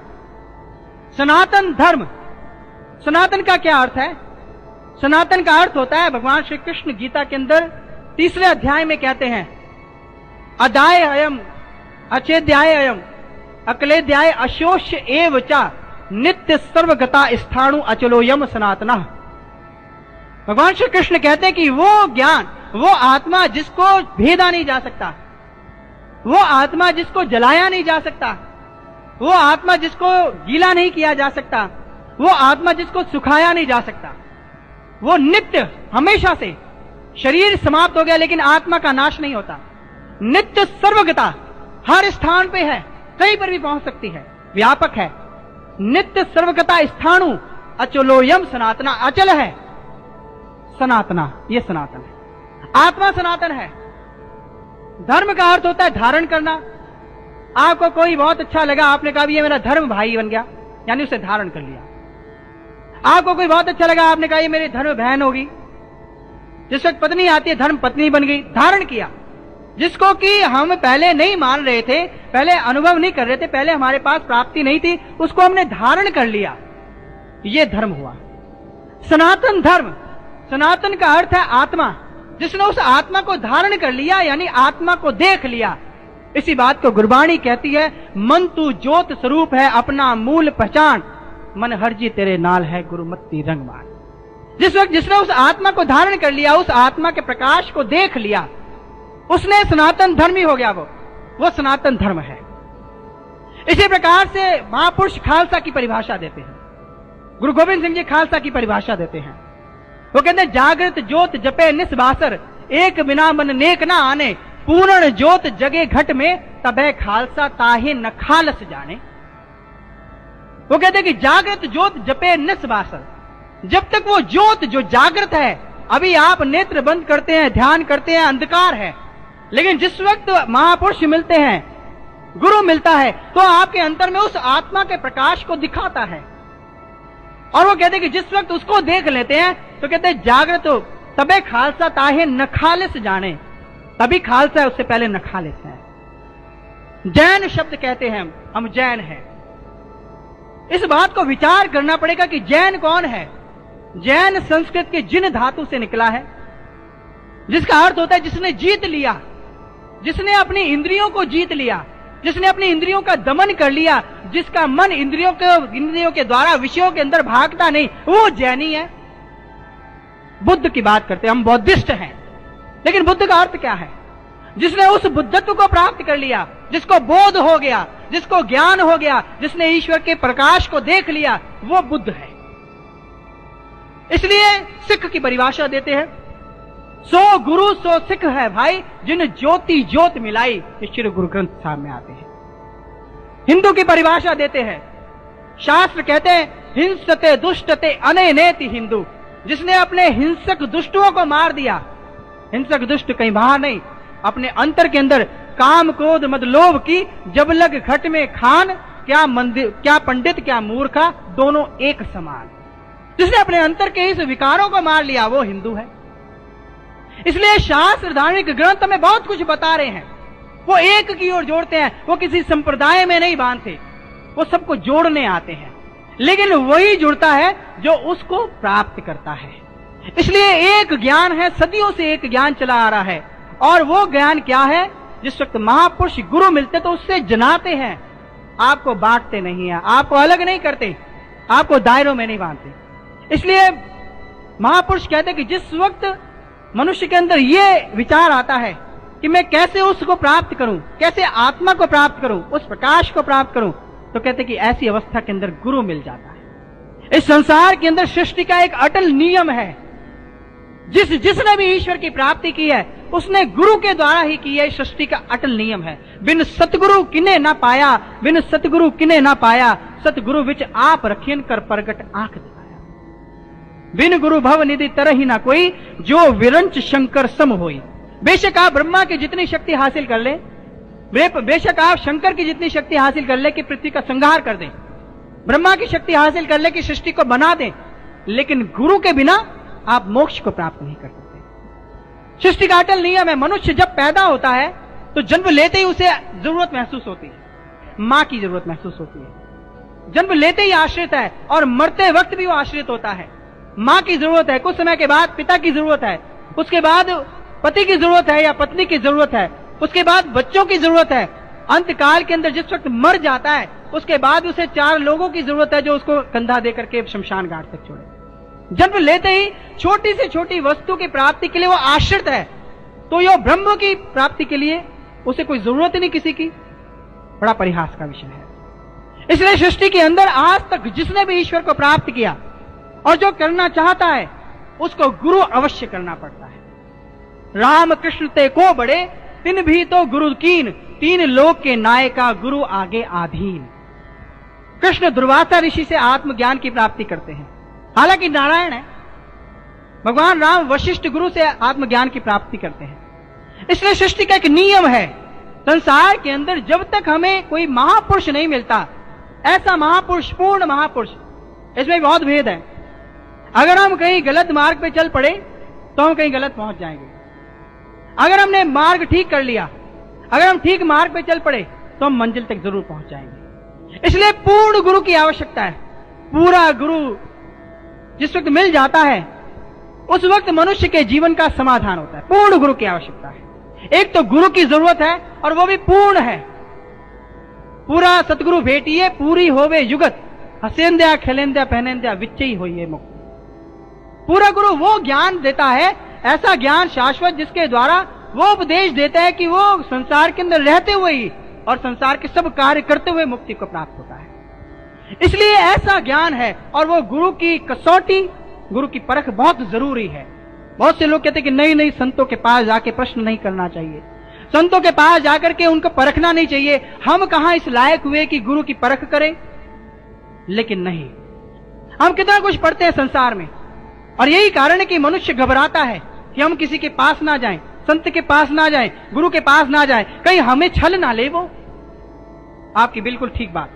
सनातन धर्म, सनातन का क्या अर्थ है? सनातन का अर्थ होता है, भगवान श्री कृष्ण गीता के अंदर 3 अध्याय में कहते हैं, अदाय अयम अचेद्याय अयम अकलेद्याय अशोष्य एव चा नित्य सर्वगता स्थाणु अचलोयम सनातना। भगवान श्री कृष्ण कहते हैं कि वो ज्ञान, वो आत्मा जिसको भेदा नहीं जा सकता, वो आत्मा जिसको जलाया नहीं जा सकता, वो आत्मा जिसको गीला नहीं किया जा सकता, वो आत्मा जिसको सुखाया नहीं जा सकता, वो नित्य हमेशा से, शरीर समाप्त हो गया लेकिन आत्मा का नाश नहीं होता, नित्य सर्वगता हर स्थान पे है, कहीं पर भी पहुंच सकती है, व्यापक है, नित्य सर्वगता स्थाणु अचलोयम सनातना। अचल है सनातना, ये सनातन है, आत्मा सनातन है। धर्म का अर्थ होता है धारण करना। आपको कोई बहुत अच्छा लगा, आपने कहा ये मेरा धर्म भाई बन गया, यानी उसे धारण कर लिया। आपको कोई बहुत अच्छा लगा, आपने कहा ये मेरी धर्म बहन होगी। जिस वक्त पत्नी आती है, धर्म पत्नी बन गई, धारण किया। जिसको कि हम पहले नहीं मान रहे थे, पहले अनुभव नहीं कर रहे थे, पहले हमारे पास प्राप्ति नहीं थी, उसको हमने धारण कर लिया, ये धर्म हुआ। सनातन धर्म, सनातन का अर्थ है आत्मा, जिसने उस आत्मा को धारण कर लिया, यानी आत्मा को देख लिया। इसी बात को गुरबाणी कहती है, मन तू ज्योत स्वरूप है अपना मूल पहचान, मन हरजी तेरे नाल है गुरुमत्ती रंगमान। जिस वक्त जिसने उस आत्मा को धारण कर लिया, उस आत्मा के प्रकाश को देख लिया, उसने सनातन धर्मी हो गया। वो सनातन धर्म है। इसी प्रकार से महापुरुष खालसा की परिभाषा देते हैं, गुरु गोविंद सिंह जी खालसा की परिभाषा देते हैं। वो कहते हैं, जागृत ज्योत जपे निस्बासर, एक बिना मन नेक ना आने, पूर्ण ज्योत जगे घट में, तबे खालसा ताहे न खालस जाने। वो कहते हैं कि जागृत ज्योत जपे निस्बासर, जब तक वो ज्योत जो जागृत है, अभी आप नेत्र बंद करते हैं, ध्यान करते हैं, अंधकार है, लेकिन जिस वक्त महापुरुष मिलते हैं, गुरु मिलता है, तो आपके अंतर में उस आत्मा के प्रकाश को दिखाता है। और वो कहते हैं कि जिस वक्त उसको देख लेते हैं, तो कहते हैं जागृत हो तबे खालसा ताहे न खालिस जाने, तभी खालसा है, उससे पहले न खालिस है। जैन शब्द कहते हैं हम जैन हैं। इस बात को विचार करना पड़ेगा कि जैन कौन है। जैन संस्कृत के जिन धातु से निकला है, जिसका अर्थ होता है जिसने जीत लिया, जिसने अपनी इंद्रियों को जीत लिया, जिसने अपनी इंद्रियों का दमन कर लिया, जिसका मन इंद्रियों के द्वारा विषयों के अंदर भागता नहीं, वो जैनी है। बुद्ध की बात करते हैं, हम बौद्धिस्ट हैं, लेकिन बुद्ध का अर्थ क्या है? जिसने उस बुद्धत्व को प्राप्त कर लिया, जिसको बोध हो गया, जिसको ज्ञान हो गया, जिसने ईश्वर के प्रकाश को देख लिया, वो बुद्ध है। इसलिए सिख की परिभाषा देते हैं, सो गुरु सो सिख है भाई, जिन ज्योति ज्योत मिलाई, ये श्री गुरु ग्रंथ साहब में आते हैं। हिंदू की परिभाषा देते हैं, शास्त्र कहते हैं, हिंसते दुष्टते अनैनेति हिंदू, जिसने अपने हिंसक दुष्टों को मार दिया। हिंसक दुष्ट कहीं बाहर नहीं, अपने अंतर के अंदर काम क्रोध मद लोभ की जब लग घट में खान, क्या मंदिर क्या पंडित क्या मूर्खा, दोनों एक समान। जिसने अपने अंतर के इस विकारों को मार लिया वो हिंदू है। इसलिए शास्त्र धार्मिक ग्रंथ हमें बहुत कुछ बता रहे हैं। वो एक की ओर जोड़ते हैं, वो किसी संप्रदाय में नहीं बांधते, वो सबको जोड़ने आते हैं। लेकिन वही जुड़ता है जो उसको प्राप्त करता है। इसलिए एक ज्ञान है, सदियों से एक ज्ञान चला आ रहा है। और वो ज्ञान क्या है? जिस वक्त महापुरुष गुरु मिलते तो उससे जनाते हैं, आपको बांटते नहीं है, आपको अलग नहीं करते, आपको दायरों में नहीं बांधते। इसलिए महापुरुष कहते कि जिस वक्त मनुष्य के अंदर ये विचार आता है कि मैं कैसे उसको प्राप्त करूं, कैसे आत्मा को प्राप्त करूं, उस प्रकाश को प्राप्त करूं, तो कहते कि ऐसी अवस्था के अंदर गुरु मिल जाता है। इस संसार के अंदर सृष्टि का एक अटल नियम है। जिसने भी ईश्वर की प्राप्ति की है उसने गुरु के द्वारा ही की है। सृष्टि का अटल नियम है। बिन सतगुरु किने ना पाया, बिन सतगुरु किने ना पाया, सतगुरु विच आप रखियन कर प्रगट आंख दिखाया। बिन गुरु भव निधि तरह ही ना कोई, जो विरंच शंकर सम होई। बेशक आप ब्रह्मा की जितनी शक्ति हासिल कर ले, बेशक आप शंकर की जितनी शक्ति हासिल कर ले कि पृथ्वी का संहार कर दें, ब्रह्मा की शक्ति हासिल कर ले कि सृष्टि को बना दें, लेकिन गुरु के बिना आप मोक्ष को प्राप्त नहीं कर सकते। सृष्टि का अटल नियम है। मनुष्य जब पैदा होता है तो जन्म लेते ही उसे जरूरत महसूस होती है, मां की जरूरत महसूस होती है। जन्म लेते ही आश्रित है और मरते वक्त भी वो आश्रित होता है। मां की जरूरत है, कुछ समय के बाद पिता की जरूरत है, उसके बाद पति की जरूरत है या पत्नी की जरूरत है, उसके बाद बच्चों की जरूरत है। अंत काल के अंदर जिस वक्त मर जाता है उसके बाद उसे 4 लोगों की जरूरत है जो उसको कंधा देकर के शमशान घाट तक छोड़े। जन्म लेते ही छोटी से छोटी वस्तु की प्राप्ति के लिए वो आश्रित है, तो यो ब्रह्म की प्राप्ति के लिए उसे कोई जरूरत ही नहीं किसी की। बड़ा परिहास का विषय है। इसलिए सृष्टि के अंदर आज तक जिसने भी ईश्वर को प्राप्त किया और जो करना चाहता है उसको गुरु अवश्य करना पड़ता है। राम कृष्ण ते को बड़े, तिन भी तो गुरु कीन, 3 लोक के नायका गुरु आगे आधीन। कृष्ण दुर्वासा ऋषि से आत्मज्ञान की प्राप्ति करते हैं, हालांकि नारायण है। भगवान राम वशिष्ठ गुरु से आत्मज्ञान की प्राप्ति करते हैं। इसलिए सृष्टि का एक नियम है, संसार के अंदर जब तक हमें कोई महापुरुष नहीं मिलता, ऐसा महापुरुष, पूर्ण महापुरुष, इसमें बहुत भेद है। अगर हम कहीं गलत मार्ग पे चल पड़े तो हम कहीं गलत पहुंच जाएंगे। अगर हमने मार्ग ठीक कर लिया, अगर हम ठीक मार्ग पे चल पड़े तो हम मंजिल तक जरूर पहुंच जाएंगे। इसलिए पूर्ण गुरु की आवश्यकता है। पूरा गुरु जिस वक्त मिल जाता है उस वक्त मनुष्य के जीवन का समाधान होता है। पूर्ण गुरु की आवश्यकता है। एक तो गुरु की जरूरत है और वो भी पूर्ण है। पूरा सतगुरु भेटिए पूरी होवे युगत, हसेंद्या खेलेंद्या पहनेंद्या विच्चे ही होइए मुक्त। पूरा गुरु वो ज्ञान देता है, ऐसा ज्ञान शाश्वत, जिसके द्वारा वो उपदेश देता है कि वो संसार के अंदर रहते हुए ही और संसार के सब कार्य करते हुए मुक्ति को प्राप्त होता है। इसलिए ऐसा ज्ञान है और वो गुरु की कसौटी, गुरु की परख बहुत जरूरी है। बहुत से लोग कहते हैं कि नहीं नहीं, संतों के पास जाके प्रश्न नहीं करना चाहिए, संतों के पास जाकर के उनको परखना नहीं चाहिए। हम कहां इस लायक हुए कि गुरु की परख करें? लेकिन नहीं, हम कितना कुछ पढ़ते हैं संसार में, और यही कारण है कि मनुष्य घबराता है कि हम किसी के पास ना जाएं, संत के पास ना जाएं, गुरु के पास ना जाएं, कहीं हमें छल ना ले वो। आपकी बिल्कुल ठीक बात,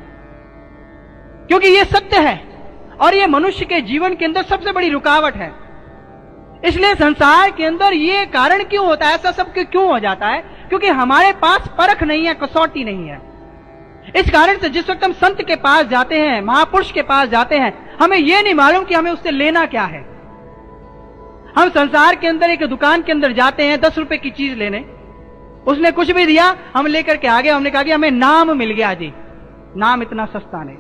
क्योंकि ये सत्य है और ये मनुष्य के जीवन के अंदर सबसे बड़ी रुकावट है। इसलिए संसार के अंदर ये कारण क्यों होता है, ऐसा सब क्यों हो जाता है? क्योंकि हमारे पास परख नहीं है, कसौटी नहीं है। इस कारण से जिस वक्त हम संत के पास जाते हैं, महापुरुष के पास जाते हैं, हमें यह नहीं मालूम कि हमें उससे लेना क्या है। हम संसार के अंदर एक दुकान के अंदर जाते हैं 10 रुपए की चीज लेने, उसने कुछ भी दिया, हम लेकर के आ गए, हमने कहा कि हमें नाम मिल गया जी, नाम इतना सस्ता नहीं।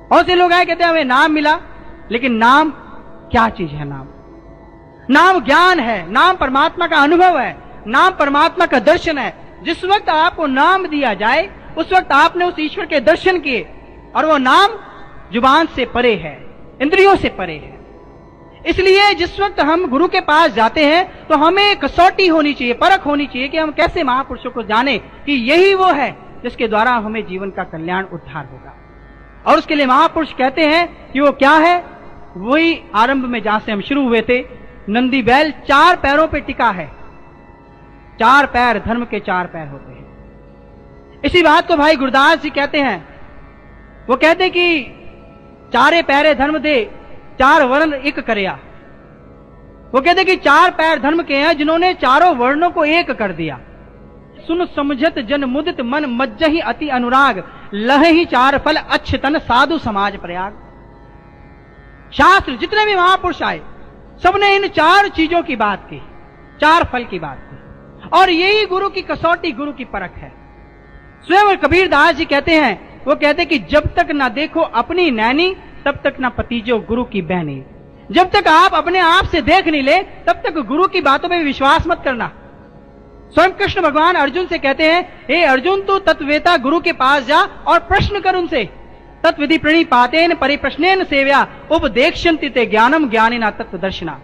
और से लोग आए कहते हैं हमें नाम मिला, लेकिन नाम क्या चीज है? नाम ज्ञान है, नाम परमात्मा का अनुभव है, नाम परमात्मा का दर्शन है। जिस वक्त आपको नाम दिया जाए उस वक्त आपने उस ईश्वर के दर्शन किए, और वो नाम जुबान से परे है, इंद्रियों से परे है। इसलिए जिस वक्त हम गुरु के पास जाते हैं तो हमें कसौटी होनी चाहिए, परख होनी चाहिए कि हम कैसे महापुरुषों को जाने कि यही वो है जिसके द्वारा हमें जीवन का कल्याण उद्धार होगा। और उसके लिए महापुरुष कहते हैं कि वो क्या है? वही आरंभ में जहां से हम शुरू हुए थे, नंदी बैल 4 पैरों पे टिका है। 4 पैर, धर्म के 4 पैर होते हैं। इसी बात को भाई गुरदास जी कहते हैं। वो कहते कि 4 पैरे धर्म दे, 4 वर्ण एक करया। वो कहते कि 4 पैर धर्म के हैं जिन्होंने चारों वर्णों को एक कर दिया। सुन समझत जन मुदित मन मज्जहि अति अनुराग, लहहि 4 फल अच्छ तन साधु समाज प्रयाग। शास्त्र जितने भी महापुरुष आए सबने इन 4 चीजों की बात की, 4 फल की बात की, और यही गुरु की कसौटी, गुरु की परख है। स्वयं कबीर दास जी कहते हैं, वो कहते कि जब तक ना देखो अपनी नैनी तब तक ना पतीजो गुरु की बहनी। जब तक आप अपने आप से देख नहीं ले तब तक गुरु की बातों में विश्वास मत करना। स्वयं कृष्ण भगवान अर्जुन से कहते हैं, हे अर्जुन तू तत्ववेता गुरु के पास जा और प्रश्न कर उनसे। तत्विधि प्रणिपातेन परिप्रश्नेन सेव्या उपदेक्ष्यन्ति ते ज्ञानम ज्ञानिना तत्वदर्शिना।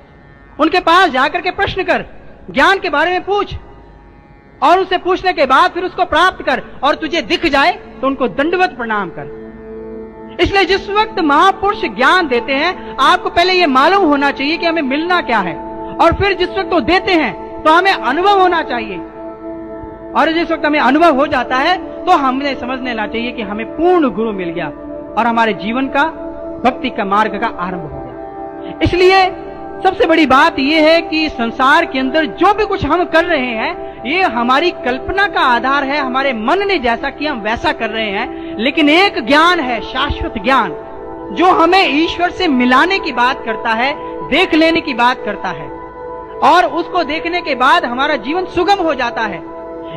उनके पास जाकर के प्रश्न कर, ज्ञान के बारे में पूछ, और उससे पूछने के बाद फिर उसको प्राप्त कर, और तुझे दिख जाए तो उनको दंडवत प्रणाम कर। इसलिए जिस वक्त महापुरुष ज्ञान देते हैं, आपको पहले यह मालूम होना चाहिए कि हमें मिलना क्या है, और फिर जिस वक्त वो देते हैं तो हमें अनुभव होना चाहिए, और जिस वक्त हमें अनुभव हो जाता है तो हमें समझ लेना चाहिए कि हमें पूर्ण गुरु मिल गया और हमारे जीवन का, भक्ति का मार्ग का आरंभ हो गया। इसलिए सबसे बड़ी बात यह है कि संसार के अंदर जो भी कुछ हम कर रहे हैं ये हमारी कल्पना का आधार है, हमारे मन ने जैसा किया हम वैसा कर रहे हैं। लेकिन एक ज्ञान है, शाश्वत ज्ञान, जो हमें ईश्वर से मिलाने की बात करता है, देख लेने की बात करता है, और उसको देखने के बाद हमारा जीवन सुगम हो जाता है।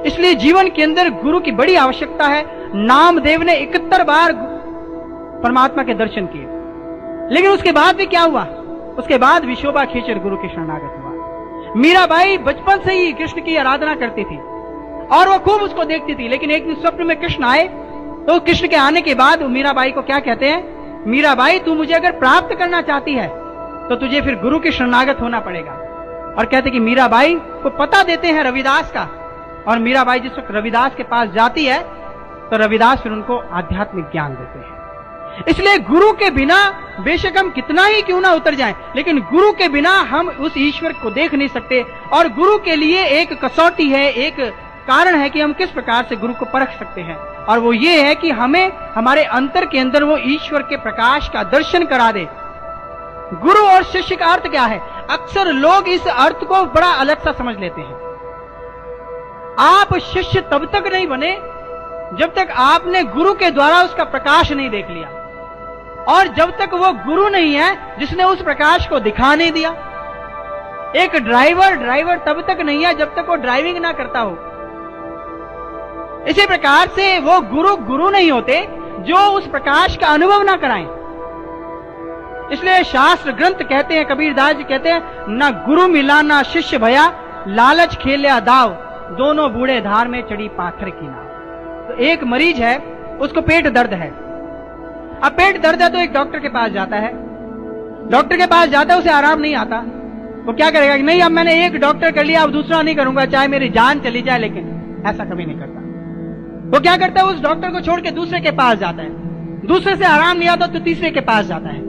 इसलिए जीवन के अंदर गुरु की बड़ी आवश्यकता है। नामदेव ने 71 बार परमात्मा के दर्शन किए, लेकिन उसके बाद भी क्या हुआ? उसके बाद विशोबा खेचर गुरु के शरणागत हुआ। मीराबाई बचपन से ही कृष्ण की आराधना करती थी और वो खूब उसको देखती थी, लेकिन एक दिन स्वप्न में कृष्ण आए, तो कृष्ण के आने के बाद मीराबाई को क्या कहते हैं, मीराबाई तू मुझे अगर प्राप्त करना चाहती है तो तुझे फिर गुरु के शरणागत होना पड़ेगा। और कहते कि मीराबाई को पता देते हैं रविदास का, और मीराबाई जिस वक्त रविदास के पास जाती है तो रविदास फिर उनको आध्यात्मिक ज्ञान देते हैं। इसलिए गुरु के बिना बेशक हम कितना ही क्यों ना उतर जाएं, लेकिन गुरु के बिना हम उस ईश्वर को देख नहीं सकते। और गुरु के लिए एक कसौटी है, एक कारण है कि हम किस प्रकार से गुरु को परख सकते हैं, और वो ये है कि हमें हमारे अंतर के अंदर वो ईश्वर के प्रकाश का दर्शन करा दे। गुरु और शिष्य का अर्थ क्या है? अक्सर लोग इस अर्थ को बड़ा अलग सा समझ लेते हैं। आप शिष्य तब तक नहीं बने जब तक आपने गुरु के द्वारा उसका प्रकाश नहीं देख लिया, और जब तक वो गुरु नहीं है जिसने उस प्रकाश को दिखा नहीं दिया। एक ड्राइवर तब तक नहीं है जब तक वो ड्राइविंग ना करता हो। इसी प्रकार से वो गुरु नहीं होते जो उस प्रकाश का अनुभव ना कराएं। इसलिए शास्त्र ग्रंथ कहते हैं, कबीरदास जी कहते हैं, ना गुरु मिला ना शिष्य भया, लालच खेल्या दाव, दोनों बूढ़े धार में चढ़ी पाथर की नाव। तो एक मरीज है, उसको पेट दर्द है। अब पेट दर्द है तो एक डॉक्टर के पास जाता है। डॉक्टर के पास जाता है, उसे आराम नहीं आता। वो क्या करेगा कि नहीं अब मैंने एक डॉक्टर कर लिया, अब दूसरा नहीं करूंगा, चाहे मेरी जान चली जाए, लेकिन ऐसा कभी नहीं करता। वो क्या करता है, उस डॉक्टर को छोड़ के दूसरे के पास जाता है। दूसरे से आराम नहीं आता तो तीसरे के पास जाता है।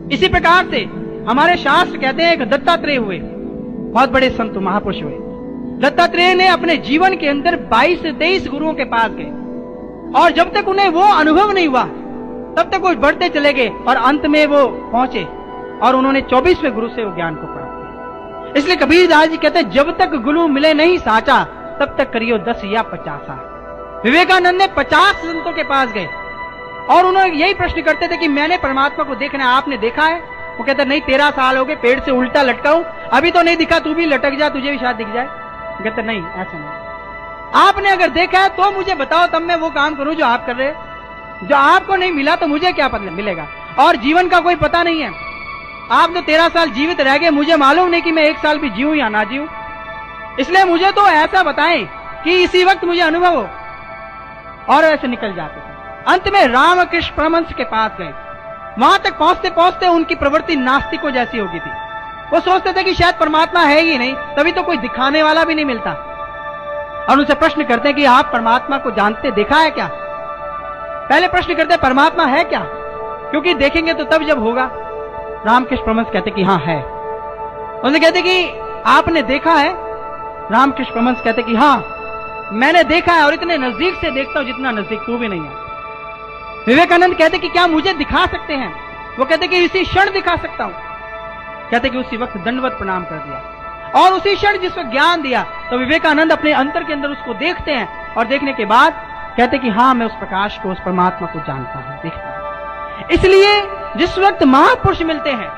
इसी प्रकार से हमारे शास्त्र कहते हैं, एक दत्तात्रेय हुए, बहुत बड़े संत महापुरुष हुए। दत्तात्रेय ने अपने जीवन के अंदर 22 से 23 गुरुओं के पास गए, और जब तक उन्हें वो अनुभव नहीं हुआ तब तक वो बढ़ते चले गए, और अंत में वो पहुंचे और उन्होंने 24वें गुरु से वो ज्ञान को प्राप्त किया। इसलिए कबीरदास जी कहते हैं, जब तक गुरु मिले नहीं साचा, तब तक करियो 10 या 50। विवेकानंद ने 50 संतों के पास गए और उन्होंने यही प्रश्न करते थे कि मैंने परमात्मा को देखना है, आपने देखा है? वो कहते नहीं, 13 साल हो गए पेड़ से उल्टा लटका हूं, अभी तो नहीं दिखा, तू भी लटक जा, तुझे भी शायद दिख जाए। कहते नहीं, ऐसा नहीं, आपने अगर देखा है तो मुझे बताओ, तब मैं वो काम करूं जो आप कर रहे हैं। जो आपको नहीं मिला तो मुझे क्या पता मिलेगा? और जीवन का कोई पता नहीं है। आप तो 13 साल जीवित रह गए, मुझे मालूम नहीं कि मैं 1 साल भी जीऊं या ना जीऊं। इसलिए मुझे तो ऐसा बताएं कि इसी वक्त मुझे अनुभव हो, और ऐसे निकल जाते थे। अंत में रामकृष्ण परमहंस के पास गए। वहां तक पहुंचते पहुंचते उनकी प्रवृत्ति नास्तिकों जैसी हो गई थी। वो सोचते थे कि शायद परमात्मा है ही नहीं, तभी तो कोई दिखाने वाला भी नहीं मिलता। और उनसे प्रश्न करते हैं कि आप परमात्मा को जानते, देखा है क्या? पहले प्रश्न करते हैं, परमात्मा है क्या? क्योंकि देखेंगे तो तब जब होगा। रामकृष्ण परमहंस कहते कि हाँ है। उन्होंने कहते कि आपने देखा है? रामकृष्ण परमहंस कहते कि हाँ मैंने देखा है, और इतने नजदीक से देखता हूं जितना नजदीक तू भी नहीं है। विवेकानंद कहते कि क्या मुझे दिखा सकते हैं? वो कहते कि इसी क्षण दिखा सकता हूं। कहते कि उसी वक्त दंडवत प्रणाम कर दिया, और उसी क्षण जिस वक्त ज्ञान दिया तो विवेकानंद अपने अंतर के अंदर उसको देखते हैं, और देखने के बाद कहते कि हाँ मैं उस प्रकाश को, उस परमात्मा को जानता हूं, देखता हूं। इसलिए जिस वक्त महापुरुष मिलते हैं,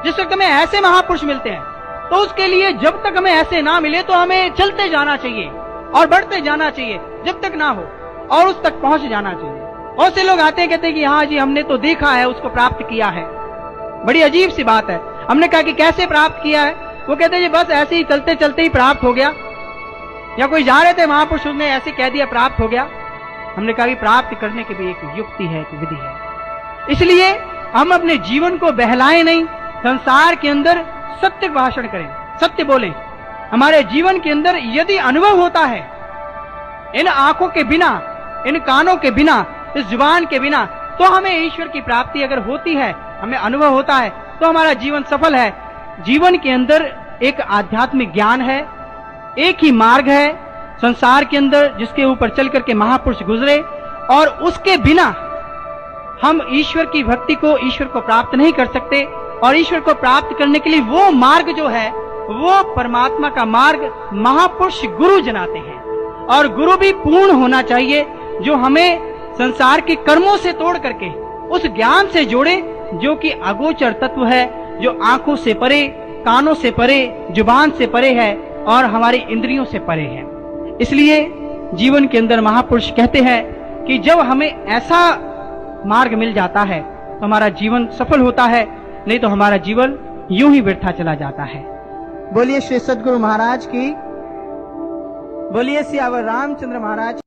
जिस वक्त हमें ऐसे महापुरुष मिलते हैं, तो उसके लिए जब तक हमें ऐसे ना मिले तो हमें चलते जाना चाहिए और बढ़ते जाना चाहिए, जब तक ना हो, और उस तक पहुंच जाना चाहिए। बहुत से लोग आते हैं, कहते हैं कि हाँ जी हमने तो देखा है, उसको प्राप्त किया है। बड़ी अजीब सी बात है। हमने कहा कि कैसे प्राप्त किया है? वो कहते हैं जी बस ऐसे ही चलते चलते ही प्राप्त हो गया, या कोई जा रहे थे महापुरुष ने ऐसे कह दिया प्राप्त हो गया। हमने कहा कि प्राप्त करने की भी एक युक्ति है, एक विधि है। इसलिए हम अपने जीवन को बहलाएं नहीं, संसार के अंदर सत्य भाषण करें, सत्य बोलें। हमारे जीवन के अंदर यदि अनुभव होता है, इन आंखों के बिना, इन कानों के बिना, इस जुबान के बिना, तो हमें ईश्वर की प्राप्ति अगर होती है, हमें अनुभव होता है, तो हमारा जीवन सफल है। जीवन के अंदर एक आध्यात्मिक ज्ञान है, एक ही मार्ग है संसार के अंदर जिसके ऊपर चल करके महापुरुष गुजरे, और उसके बिना हम ईश्वर की भक्ति को, ईश्वर को प्राप्त नहीं कर सकते। और ईश्वर को प्राप्त करने के लिए वो मार्ग जो है, वो परमात्मा का मार्ग महापुरुष गुरु जनाते हैं। और गुरु भी पूर्ण होना चाहिए, जो हमें संसार के कर्मों से तोड़ करके उस ज्ञान से जोड़े जो कि अगोचर तत्व है, जो आंखों से परे, कानों से परे, जुबान से परे है और हमारी इंद्रियों से परे है। इसलिए जीवन के अंदर महापुरुष कहते हैं कि जब हमें ऐसा मार्ग मिल जाता है तो हमारा जीवन सफल होता है, नहीं तो हमारा जीवन यूं ही व्यर्था चला जाता है। बोलिए श्री सद्गुरु महाराज की, बोलिए सियावर रामचंद्र महाराज।